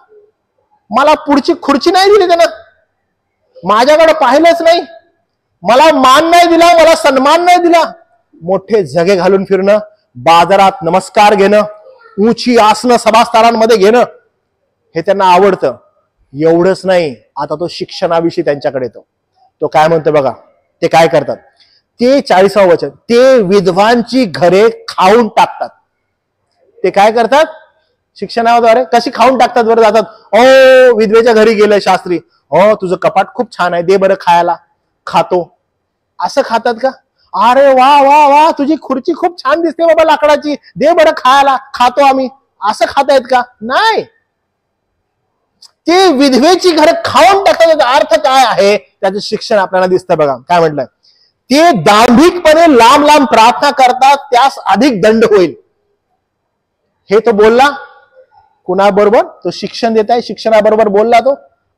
मला पुढची खुर्ची नाही दिली त्यानं, माझ्याकडे पाहिलंच नाही, मला मान नाही दिला, मला सन्मान नाही दिला. मोठे झगे घालून फिरणं, बाजारात नमस्कार घेणं, उंची आसनं सभास्थानांमध्ये घेणं, हे त्यांना आवडतं. एवढंच नाही, आता तो शिक्षणाविषयी त्यांच्याकडे येतो. तो काय म्हणतो बघा, ते काय करतात? ते 40वा वचन, ते विधवांची घरे खाऊन टाकतात. ते काय करतात? शिक्षणाद्वारे कशी खाऊन टाकतात बरं? जातात, विधवेच्या घरी गेले शास्त्री, तुझं कपाट खूप छान आहे, दे बरं खायला. खातो. असं खातात का? अरे वा वा वा, तुझी खुर्ची खूप छान दिसते बाबा लाकडाची, दे बरं खायला, खातो आम्ही. असं खातायत का? नाही. ते विधवेची घरं खाऊन टाकतात. त्याचा अर्थ काय आहे? त्याचं शिक्षण आपल्याला दिसतं बघा. काय म्हटलंय? ते दांभिकपणे लांब लांब प्रार्थना करतात, त्यास अधिक दंड होईल. हे तो बोलला कुणाबरोबर? तो शिक्षण देत आहे, शिक्षणाबरोबर बोलला तो.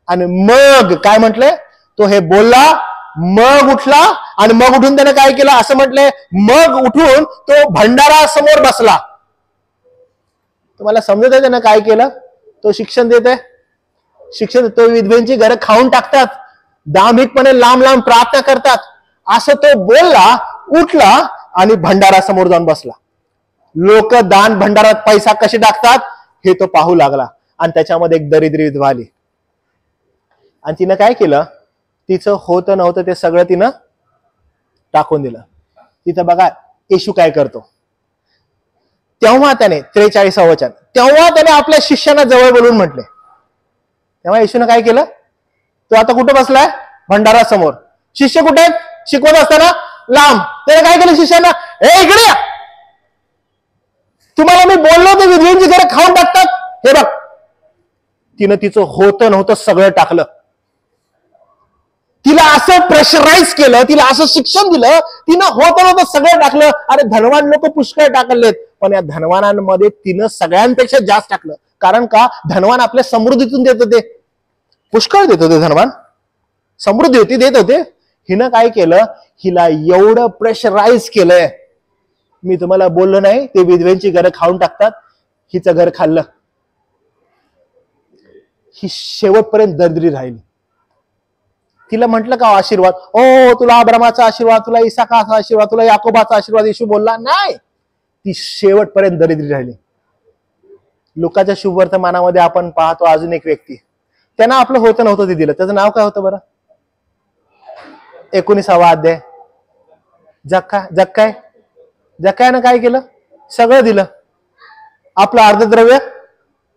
आणि मग काय म्हटलंय? तो हे बोलला, मग उठला, आणि मग उठून त्याने काय केलं? असं म्हटलंय, मग उठून तो भंडारासमोर बसला. तुम्हाला समजत आहे त्यानं काय केलं? तो शिक्षण देत आहे. शिक्षण देतो, विधवेंची घरं खाऊन टाकतात, दांभिकपणे लांब लांब प्रार्थना करतात, असं तो बोलला, उठला आणि भंडारासमोर जाऊन बसला. लोक दान भंडारात पैसा कसे टाकतात हे तो पाहू लागला. आणि त्याच्यामध्ये एक दरिद्री विधवा आली आणि तिनं काय केलं, तिचं होतं नव्हतं ते सगळं तिनं टाकून दिलं. तिथं बघा येशू काय करतो. तेव्हा त्याने 43 वचन, तेव्हा त्याने आपल्या शिष्यांना जवळ बोलून म्हटले. तेव्हा येशूने काय केलं, तो आता कुठं बसलाय, भंडारासमोर. शिष्य कुठे आहेत, शिकवत असताना लांब. त्याने काय केलं शिष्यांना, ए इकडे या, तुम्हाला मी बोललो ते विधवेंची घरं खाऊन टाकतात, हे बघ. तिनं तिचं होतं नव्हतं सगळं टाकलं. तिला असं प्रेशराईज केलं, तिला असं शिक्षण दिलं, तिनं होतं नव्हतं सगळं टाकलं. अरे धनवान लोक पुष्कळ टाकलेत, पण या धनवानांमध्ये तिनं सगळ्यांपेक्षा जास्त टाकलं. कारण का, धनवान आपल्या समृद्धीतून देत होते, पुष्कळ देत होते, धनवान समृद्धी होती देत होते. हिनं काय केलं, हिला एवढं प्रेशराईज केलंय. मी तुम्हाला बोललो नाही ते विधवेंची घरं खाऊन टाकतात, हिचं घर खाल्लं. ही शेवटपर्यंत दरिद्री राहिली. तिला म्हटलं का आशीर्वाद, ओ तुला अब्रामाचा आशीर्वाद, तुला इसाकाचा आशीर्वाद, तुला याकोबाचा आशीर्वाद, येशू बोलला नाही. ती शेवटपर्यंत दरिद्री राहिली. लुकाच्या शुभवर्तमानामध्ये आपण पाहतो अजून एक व्यक्ती, त्यांना आपलं होतं नव्हतं ते दिलं. त्याचं नाव काय होतं बरं, 19वा अध्याय, जक्कायानं काय केलं, सगळं दिलं. आपलं अर्धद्रव्य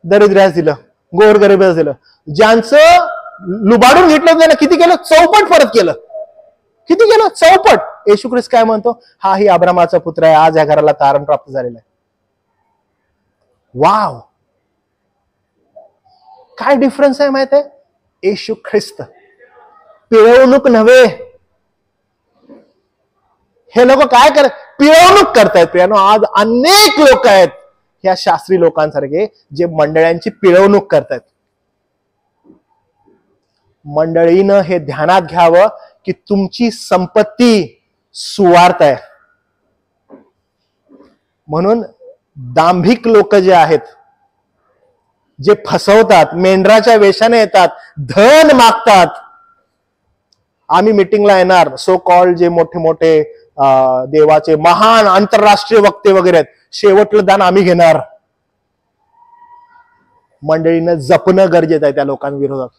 दरिद्र्यास दिलं, गोरगरिबास दिलं. ज्यांचं लुबाडून घेतलं त्यानं किती केलं, चौपट परत केलं. किती केलं, चौपट. येशू ख्रिस्त काय म्हणतो, हा ही अब्रामाचा पुत्र आहे, आज या घराला तारण प्राप्त झालेलं आहे. वाव, काय डिफरन्स आहे माहित आहे. येशू ख्रिस्त पिळवणूक नव्हे. हे लोक काय करत, पिळवणूक करतायत. प्रियानो, आज अनेक लोक आहेत ह्या शास्त्री लोकांसारखे जे मंडळांची पिळवणूक करतायत. मंडळीनं हे ध्यानात घ्यावं की तुमची संपत्ती सुवार्थ आहे. म्हणून दांभिक लोक जे आहेत, जे फसवतात, मेंढराच्या वेशाने येतात, धन मागतात. आम्ही मिटिंगला येणार, सो कॉल्ड जे मोठे मोठे देवाचे महान आंतरराष्ट्रीय वक्ते वगैरे आहेत, शेवटलं दान आम्ही घेणार. मंडळीनं जपणं गरजेचं आहे, त्या लोकांविरोधात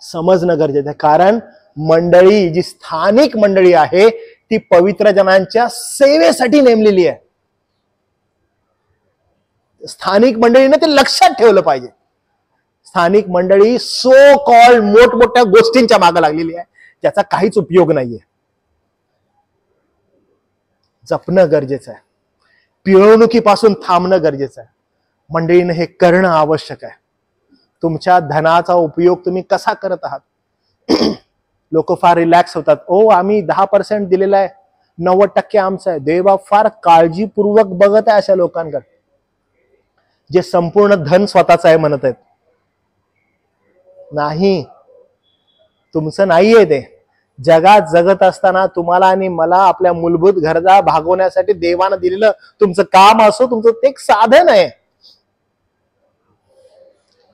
समजणं गरजेचं आहे. कारण मंडळी जी स्थानिक मंडळी आहे ती पवित्र जनांच्या सेवेसाठी नेमलेली आहे. स्थानिक मंडळीने ते लक्षात ठेवलं पाहिजे. स्थानिक मंडळी सो कॉल्ड मोठमोठ्या गोष्टींच्या मागे लागलेली आहे, त्याचा काहीच उपयोग नाहीये. जपणं गरजेचं आहे, पिळवणुकीपासून थांबणं गरजेचं आहे. मंडळीने हे करणं आवश्यक आहे. तुमच्या धनाचा उपयोग तुम्ही कसा करत आहात. लोक फार रिलॅक्स होतात, ओ आम्ही 10% दिलेला आहे, 90% आमचं आहे. देवा फार काळजीपूर्वक बघत आहे अशा लोकांकडे जे संपूर्ण धन स्वतःच आहे म्हणत आहेत. नाही, तुमचं नाहीये ते. जगात जगत असताना तुम्हाला आणि मला आपल्या मूलभूत गरजा भागवण्यासाठी देवानं दिलेलं तुमचं काम असो, तुमचं ते एक साधन आहे.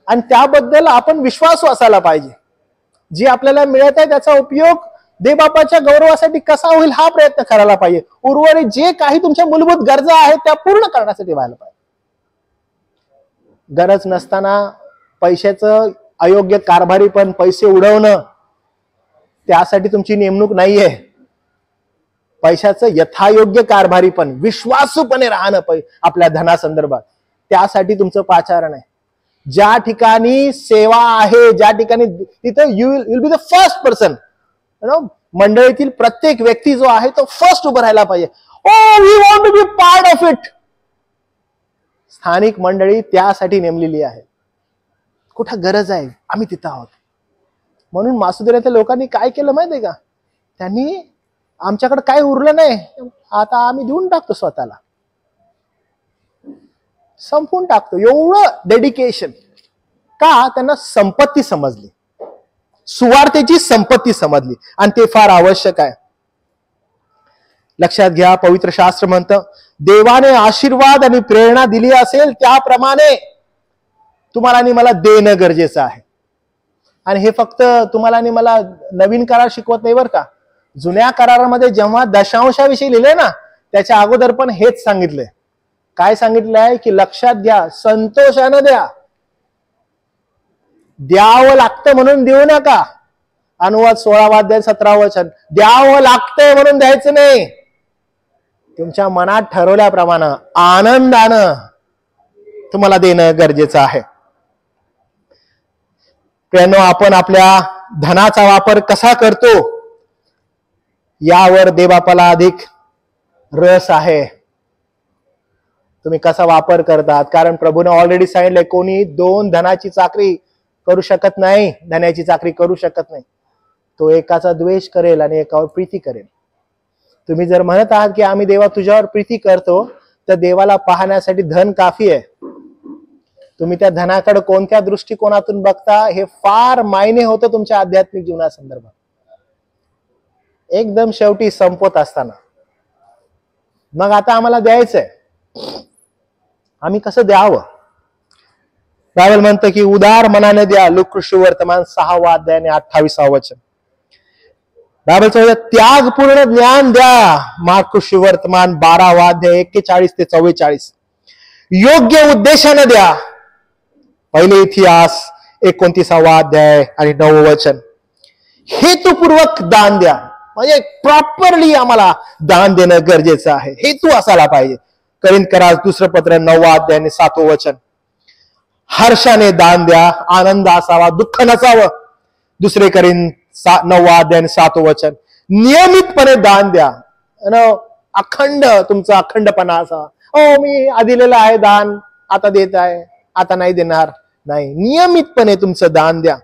आणि त्याबद्दल आपण विश्वासू असायला पाहिजे. जे आपल्याला मिळत आहे त्याचा उपयोग देवबापाच्या गौरवासाठी कसा होईल हा प्रयत्न करायला पाहिजे. उर्वरित जे काही तुमच्या मूलभूत गरजा आहेत त्या पूर्ण करण्यासाठी व्हायला पाहिजे. गरज नसताना पैशाचं अयोग्य कारभारी पण पैसे उडवणं, त्यासाठी तुमची नेमणूक नाहीये. पैशाचं यथायोग्य कारभारी पण विश्वासूपणे राहणं आपल्या धनासंदर्भात, त्यासाठी तुमचं पाचारण आहे. ज्या ठिकाणी सेवा आहे, ज्या ठिकाणी, तिथं you will be the first person. मंडळीतील प्रत्येक व्यक्ती जो आहे तो फर्स्ट उभं राहायला पाहिजे. Oh we want to be part of it. स्थानिक मंडळी त्यासाठी नेमलेली आहे. कुठं गरज आहे आम्ही तिथं आहोत. म्हणून मासुदेराच्या लोकांनी काय केलं माहितीये का, त्यांनी आमच्याकडे काय उरलं नाही, आता आम्ही देऊन टाकतो, स्वतःला संपवून टाकतो. एवढं डेडिकेशन. का, त्यांना संपत्ती समजली, सुवार्थेची संपत्ती समजली, आणि ते फार आवश्यक आहे. लक्षात घ्या, पवित्र शास्त्र म्हणतं, देवाने आशीर्वाद आणि प्रेरणा दिली असेल त्याप्रमाणे तुम्हाला आणि मला देणं गरजेचं आहे. आणि हे फक्त तुम्हाला आणि मला नवीन करार शिकवत नाही बरं का. जुन्या करारामध्ये जेव्हा दशांशाविषयी लिहिले ना, त्याच्या अगोदर पण हेच सांगितलंय. काय सांगितलंय की लक्षात घ्या, संतोषानं द्या. द्यावं लागतं म्हणून देऊ नका. अनुवाद 16 अध्याय 17 वचन. द्यावं लागतंय म्हणून द्यायचं नाही. तुमच्या मनात ठरवल्याप्रमाणे आनंदानं तुम्हाला देणं गरजेचं आहे. प्रियांनो, आपण आपल्या धनाचा वापर कसा करतो यावर देवबापाला अधिक रस आहे. तुम्ही कसा वापर करतात, कारण प्रभूने ऑलरेडी सांगितलंय कोणी 2 धनाची चाकरी करू शकत नाही, धनाची चाकरी करू शकत नाही. तो एकाचा द्वेष करेल आणि एकावर प्रीती करेल. तुम्ही जर म्हणत आहात की आम्ही देवा तुझ्यावर प्रीती करतो, तर देवाला पाहण्यासाठी धन काफी आहे. तुम्ही त्या धनाकडे कोणत्या दृष्टिकोनातून बघता हे फार मायने होतं तुमच्या आध्यात्मिक जीवनासंदर्भात. एकदम शेवटी संपत असताना मग आता आम्हाला द्यायचंय, आम्ही कसं द्यावं? बायबल म्हणतं की उदार मनाने द्या. लूका सुवर्तमान 6 अध्याय 28 वचन. बायबल त्यागपूर्ण ज्ञान द्या. मार्कुस सुवर्तमान 12 अध्याय 41 ते 44. योग्य उद्देशाने द्या. पहिले इतिहास 29 अध्याय आणि 9 वचन. हेतुपूर्वक दान द्या. म्हणजे प्रॉपरली आम्हाला दान देणं गरजेचं आहे. हेतू असायला पाहिजे. करिंथकरास 2 पत्र 9 अध्याय आणि 7 वचन. हर्षाने दान द्या, आनंद असावा, दुःख नसावं. 2 करिंथ 9 अध्याय आणि 7 वचन. नियमितपणे दान द्या. अखंड तुमचा अखंडपणा असावा. हो, मी दिलेलं आहे दान, आता देत आहे, आता नाही देणार नाही. नियमितपणे तुमचं दान द्या.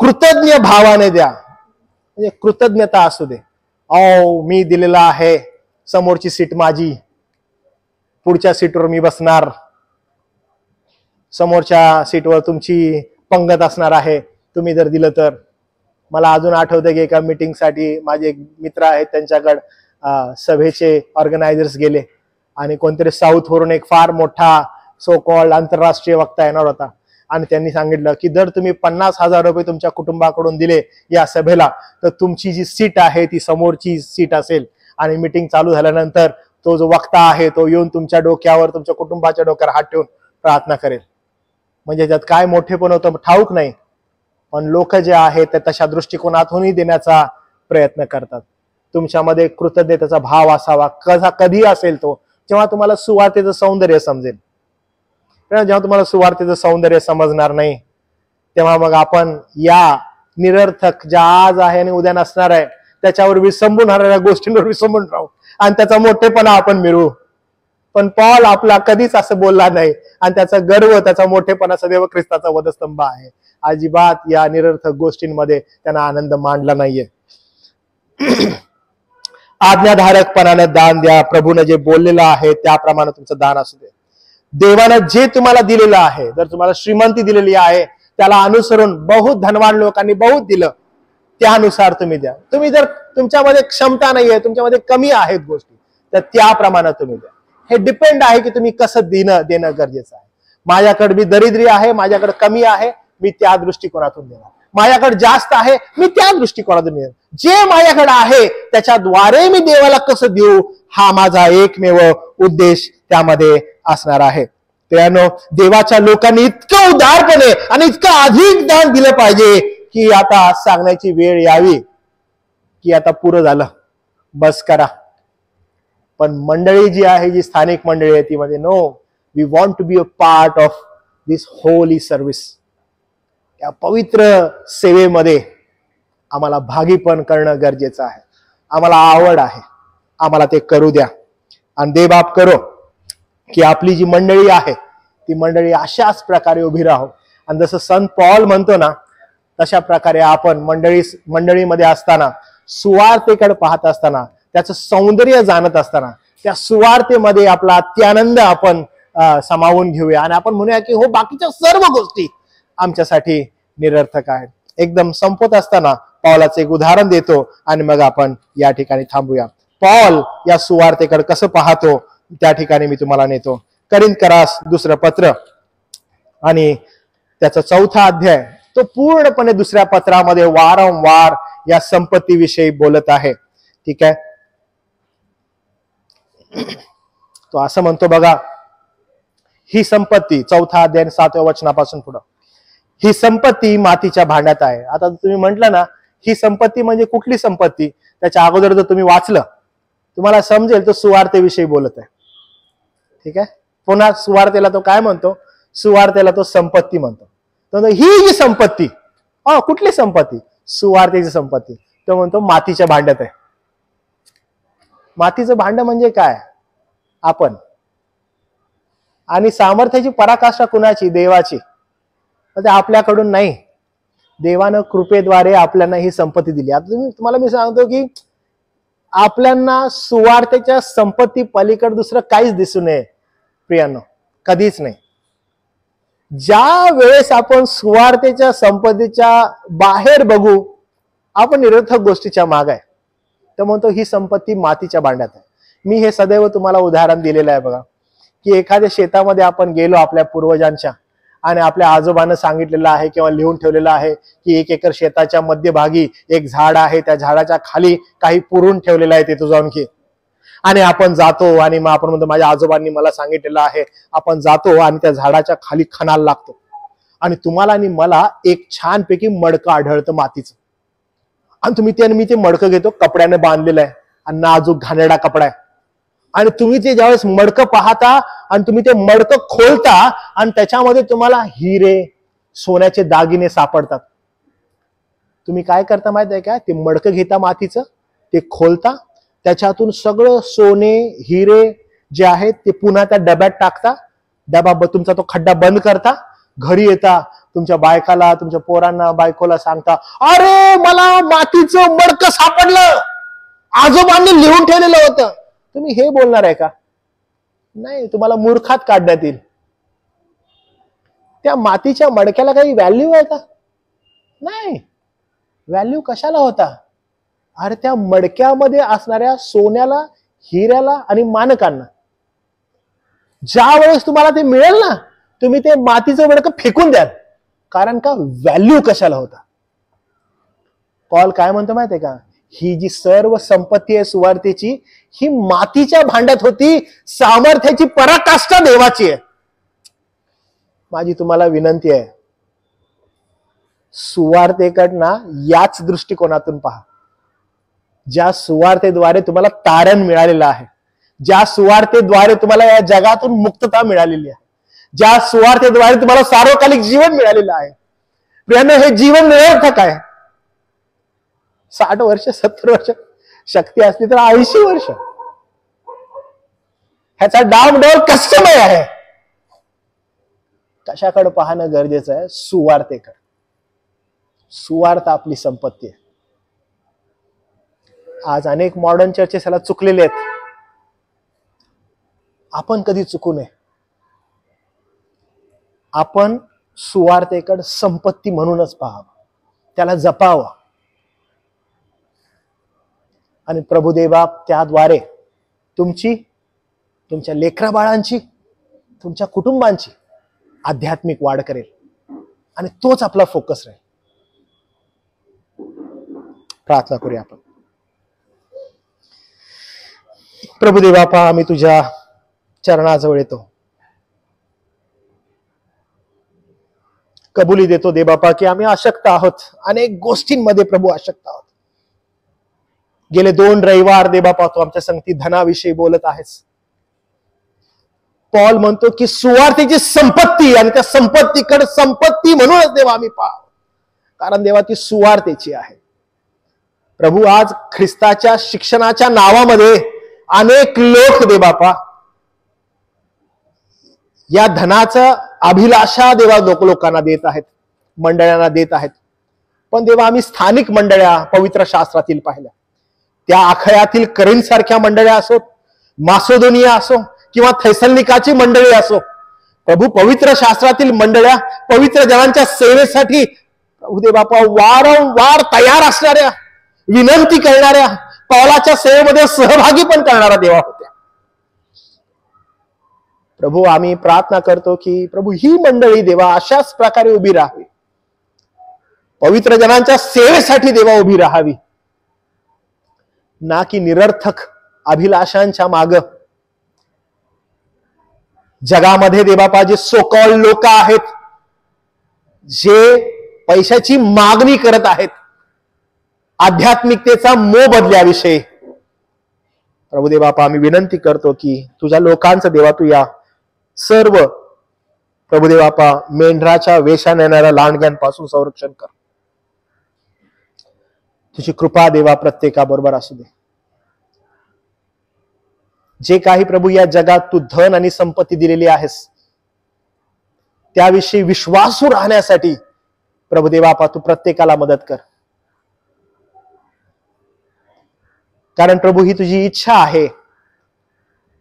कृतज्ञ भावाने द्या. म्हणजे कृतज्ञता असू दे. मी दिलेला आहे, समोरची सीट माझी, पुढच्या सीटवर मी बसणार, समोरच्या सीटवर तुमची पंगत असणार आहे तुम्ही जर दिलं तर. मला अजून आठवतं की एका मीटिंगसाठी माझे एक मित्र आहेत, त्यांच्याकडे सभेचे ऑर्गनायझर्स गेले आणि कोणतरी साऊथवरून एक फार मोठा सो कॉल्ड आंतरराष्ट्रीय वक्ता येणार होता. आणि त्यांनी सांगितलं की जर तुम्ही 50,000 रुपये तुमच्या कुटुंबाकडून दिले या सभेला, तर तुमची जी सीट आहे ती समोरची सीट असेल. आणि मीटिंग चालू झाल्यानंतर तो जो वक्ता आहे तो येऊन तुमच्या डोक्यावर, तुमच्या कुटुंबाच्या डोक्यावर हात ठेवून प्रार्थना करेल. म्हणजे त्यात काय मोठेपण होतं ठाऊक नाही, पण लोक जे आहेत ते तशा दृष्टिकोनातूनही देण्याचा प्रयत्न करतात. तुमच्यामध्ये कृतज्ञतेचा भाव असावा. कधी असेल तो, जेव्हा तुम्हाला सुवार्तेचं सौंदर्य समजेल. जेव्हा तुम्हाला सुवार्तेचं सौंदर्य समजणार नाही, तेव्हा मग आपण या निरर्थक ज्या आज आहे आणि उद्या नसणार आहे त्याच्यावर विसंबून राहणाऱ्या गोष्टींवर विसंबून राहू आणि त्याचा मोठेपणा आपण मिळवू. पण पॉल आपला कधीच असं बोलला नाही आणि त्याचा गर्व, त्याचा मोठेपणा सदैव ख्रिस्ताचा वधस्तंभ आहे. अजिबात या निरर्थक गोष्टींमध्ये त्यांना आनंद मांडला नाहीये. आज्ञाधारकपणाने दान द्या. प्रभूने जे बोललेलं आहे त्याप्रमाणे तुमचं दान असू दे. देवानं जे तुम्हाला दिलेलं आहे, जर तुम्हाला श्रीमंती दिलेली आहे त्याला अनुसरून बहुत धनवान लोकांनी बहुत दिलं, त्यानुसार तुम्ही द्या. तुम्ही जर तुमच्यामध्ये क्षमता नाहीये, तुमच्यामध्ये कमी आहेत गोष्टी, तर त्याप्रमाणे तुम्ही द्या. हे डिपेंड आहे की तुम्ही कसं देणं गरजेचं आहे. माझ्याकडे मी दरिद्री आहे, माझ्याकडे कमी आहे, मी त्या दृष्टिकोनातून देणार. माझ्याकडे जास्त आहे, मी त्या दृष्टिकोनातून देणार. जे माझ्याकडे आहे त्याच्याद्वारे मी देवाला कसं देऊ, हा माझा एकमेव उद्देश त्यामध्ये असणार आहे. त्यानं देवाच्या लोकांनी इतकं उदारपणे आणि इतकं अधिक दान दिलं पाहिजे की आता सांगण्याची वेळ यावी की आता पुरं झालं, बस करा. पण मंडळी जी आहे, जी स्थानिक मंडळी आहे, ती म्हणजे no, we want to be a part of this holy service. या पवित्र सेवेमध्ये आम्हाला भागीपण करणं गरजेचं आहे. आम्हाला आवड आहे, आम्हाला ते करू द्या. आणि देवबाप करो की आपली जी मंडळी आहे ती मंडळी अशाच प्रकारे उभी राहो. आणि जसं संत पॉल म्हणतो ना, तशा प्रकारे आपण मंडळीमध्ये असताना, सुवार्तेकडे पाहत असताना, त्याचं सौंदर्य जाणत असताना, त्या सुवार्तेमध्ये आपला अत्यानंद आपण समावून घेऊया आणि आपण म्हणूया की हो, बाकीच्या सर्व गोष्टी आमच्यासाठी निरर्थक आहेत. एकदम संपत असताना पॉलाचं एक उदाहरण देतो आणि मग आपण या ठिकाणी थांबूया. पॉल या सुवार्तेकडे कसं पाहतो त्या ठिकाणी मी तुम्हाला नेतो. करिंथकरास 2 पत्र आणि त्याचा 4था अध्याय तो पूर्णपणे दुसऱ्या पत्रामध्ये वारंवार या संपत्तीविषयी बोलत आहे. ठीक आहे, तो असं म्हणतो बघा, ही संपत्ती 4था अध्याय 7व्या वचनापासून पुढे, ही संपत्ती मातीच्या भांड्यात आहे. आता तुम्ही म्हटलं ना ही संपत्ती म्हणजे कुठली संपत्ती, त्याच्या अगोदर जर तुम्ही वाचलं तुम्हाला समजेल तो सुवार्तेविषयी बोलत आहे. ठीक आहे, पुन्हा सुवार्तेला तो काय म्हणतो, सुवार्तेला तो संपत्ती म्हणतो. तर ही जी संपत्ती, कुठली संपत्ती, सुवार्तेची संपत्ती, तो म्हणतो मातीच्या भांड्यात आहे. मातीचं भांड म्हणजे काय, आपण. आणि सामर्थ्याची पराकाष्ठा कुणाची, देवाची. ते आपल्याकडून नाही, देवानं कृपेद्वारे आपल्याला ही संपत्ती दिली. आता तुम्हाला मी सांगतो की आपल्याला सुवार्तेच्या संपत्ती पलीकडे दुसरं काहीच दिसू नये प्रियांनो, कधीच नाही. ज्या वेळेस आपण सुवार्तेच्या संपत्तीच्या बाहेर बघू आपण निरर्थक गोष्टीच्या माग आहे. तर म्हणतो ही संपत्ती मातीच्या भांड्यात आहे. मी हे सदैव तुम्हाला उदाहरण दिलेलं आहे बघा, की एखाद्या शेतामध्ये आपण गेलो आपल्या पूर्वजांच्या आणि आपल्या आजोबांना सांगितलेलं आहे किंवा लिहून ठेवलेलं आहे की 1 एकर शेताच्या मध्यभागी एक झाड आहे, त्या झाडाच्या खाली काही पुरून ठेवलेलं आहे, तिथं जाऊन घे. आणि आपण जातो आणि मग आपण म्हणतो माझ्या आजोबांनी मला सांगितलेलं आहे. आपण जातो आणि त्या झाडाच्या खाली खणाला लागतो आणि तुम्हाला आणि मला एक छानपैकी मडकं आढळतं मातीचं. आणि मी ते मडकं घेतो, कपड्याने बांधलेलं आहे आणि नाजूक घाणेरडा कपडा आहे. आणि तुम्ही ते ज्यावेळेस मडकं पाहता आणि तुम्ही ते मडकं खोलता आणि त्याच्यामध्ये तुम्हाला हिरे सोन्याचे दागिने सापडतात. तुम्ही काय करता माहित आहे का, ते मडकं घेता मातीचं, ते खोलता, त्याच्यातून सगळं सोने हिरे जे आहेत ते पुन्हा त्या डब्यात टाकता, डबा तुमचा तो खड्डा बंद करता, घरी येता, तुमच्या बायकाला, तुमच्या पोरांना, बायकोला सांगता, अरे मला मातीचं मडकं सापडलं, आजोबांनी लिहून ठेवलेलं होतं. तुम्ही हे बोलणार आहे का? नाही, तुम्हाला मूर्खात काढण्यात येईल. त्या मातीच्या मडक्याला काही व्हॅल्यू आहे का? नाही. व्हॅल्यू कशाला होता? अरे त्या मडक्यामध्ये असणाऱ्या सोन्याला, हिऱ्याला आणि मानकांना. ज्या वेळेस तुम्हाला ते मिळेल ना, तुम्ही ते मातीचं मडकं फेकून द्याल. कारण का? व्हॅल्यू कशाला होता? पॉल काय म्हणतो माहितीये का, ही जी सर्व संपत्ती आहे सुवार्तेची, ही मातीच्या भांड्यात होती, सामर्थ्याची पराकाष्ठा देवाची आहे. माझी तुम्हाला विनंती आहे, सुवार्तेकडनं याच दृष्टिकोनातून पहा. ज्या सुवार्तेद्वारे तुम्हाला तारण मिळालेलं आहे, ज्या सुवार्तेद्वारे तुम्हाला या जगातून मुक्तता मिळालेली आहे, ज्या सुवार्तेद्वारे तुम्हाला सार्वकालिक जीवन मिळालेलं आहे. प्रियांनो, हे जीवन निरर्थक आहे. 60 वर्ष 70 वर्ष शक्ती असली तर 80 वर्ष, ह्याचा डावडोल कष्टमय आहे. कशाकडे पाहणं गरजेचं आहे? सुवार्तेकडे. सुवार्थ आपली संपत्ती आहे. आज अनेक मॉडर्न चर्चेस ह्याला चुकलेले आहेत. आपण कधी चुकू नये. आपण सुवार्तेकडे संपत्ती म्हणूनच पाहावं, त्याला जपावं. आणि प्रभुदेवा त्याद्वारे तुमची, तुमच्या लेकराबाळांची, तुमच्या कुटुंबांची आध्यात्मिक वाढ करेल आणि तोच आपला फोकस राहील. प्रार्थना करूया आपण. प्रभुदेवा, पहा आम्ही तुझ्या चरणाजवळ येतो. कबुली देतो दे बापा की आम्ही अशक्त आहोत, अनेक गोष्टींमध्ये प्रभू अशक्त आहोत. गेले 2 रविवार दे बापा तू आमच्या संगती धनाविषयी बोलत आहेस. पॉल म्हणतो की सुवार्तेची संपत्ती आणि त्या संपत्तीकडे संपत्ती म्हणूनच देवा आम्ही पाहावं, कारण देवा ती सुवार्तेची आहे. प्रभू, आज ख्रिस्ताच्या शिक्षणाच्या नावामध्ये अनेक लोक दे बापा या धनाचा अभिलाषा देवा लोकांना देत आहेत, मंडळांना देत आहेत. पण देवा आम्ही स्थानिक मंडळ्या पवित्र शास्त्रातील पाहिल्या, त्या अखयातील करीन सारख्या मंडळ्या असोत, मासोदोनिया असो किंवा थैसलनिकाची मंडळी असो, प्रभू पवित्र शास्त्रातील मंडळ्या पवित्र जनांच्या सेवेसाठी प्रभू दे बापा वारंवार तयार असणाऱ्या, विनंती करणाऱ्या, पौलाच्या सेवेमध्ये सहभागी पण करणारा देवा होत्या. प्रभू आम्ही प्रार्थना करतो की प्रभू ही मंडळी देवा अशाच प्रकारे उभी राहावी, पवित्र जनांच्या सेवेसाठी देवा उभी राहावी, ना की निरर्थक अभिलाषांच्या माग जगामध्ये देवापा जे सोकॉल लोक आहेत, जे पैशाची मागणी करत आहेत, आध्यात्मिकतेचा मोबदल्याविषयी प्रभू देवापा आम्ही विनंती करतो की तुझ्या लोकांचं देवा तू या सर्व प्रभू देवापा मेंढराच्या वेशाने येणाऱ्या लांडग्यांपासून संरक्षण कर. तुझी कृपा देवा प्रत्येकाबरोबर असू दे. जे काही प्रभू या जगात तू धन आणि संपत्ती दिलेली आहेस त्याविषयी विश्वासू राहण्यासाठी प्रभू देवापा तू प्रत्येकाला मदत कर. कारण प्रभू ही तुझी इच्छा आहे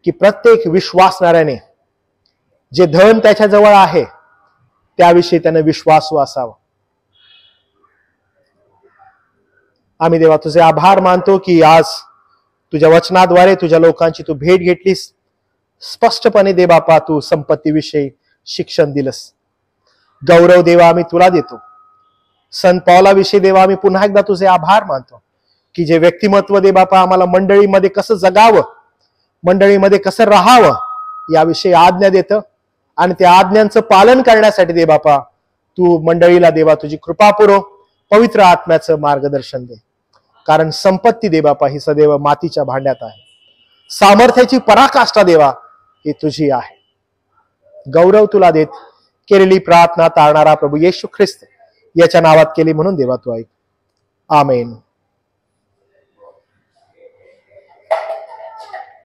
की प्रत्येक विश्वासणाऱ्याने जे धन त्याच्याजवळ आहे त्याविषयी त्याने विश्वासू असावं. आम्ही देवा तुझे आभार मानतो की आज तुझ्या वचनाद्वारे तुझ्या लोकांची तू भेट घेतलीस. स्पष्टपणे दे बापा तू संपत्तीविषयी शिक्षण दिलंस. गौरव देवा आम्ही तुला देतो. संत पौलाविषयी देवा आम्ही पुन्हा एकदा तुझे आभार मानतो की जे व्यक्तिमत्व दे बापा आम्हाला मंडळीमध्ये कसं जगावं, मंडळीमध्ये कसं राहावं याविषयी आज्ञा देतं आणि त्या आज्ञांचं पालन करण्यासाठी दे बापा तू मंडळीला देवा तुझी कृपा पुरव, पवित्र आत्म्याचं मार्गदर्शन दे. कारण संपत्ती दे बापा ही सदैव मातीच्या भांड्यात आहे, सामर्थ्याची पराकाष्ठा देवा ही तुझी आहे. गौरव तुला देत केलेली प्रार्थना तारणारा प्रभू येशू ख्रिस्त याच्या नावात केली म्हणून देवा तू ऐक. आमेन.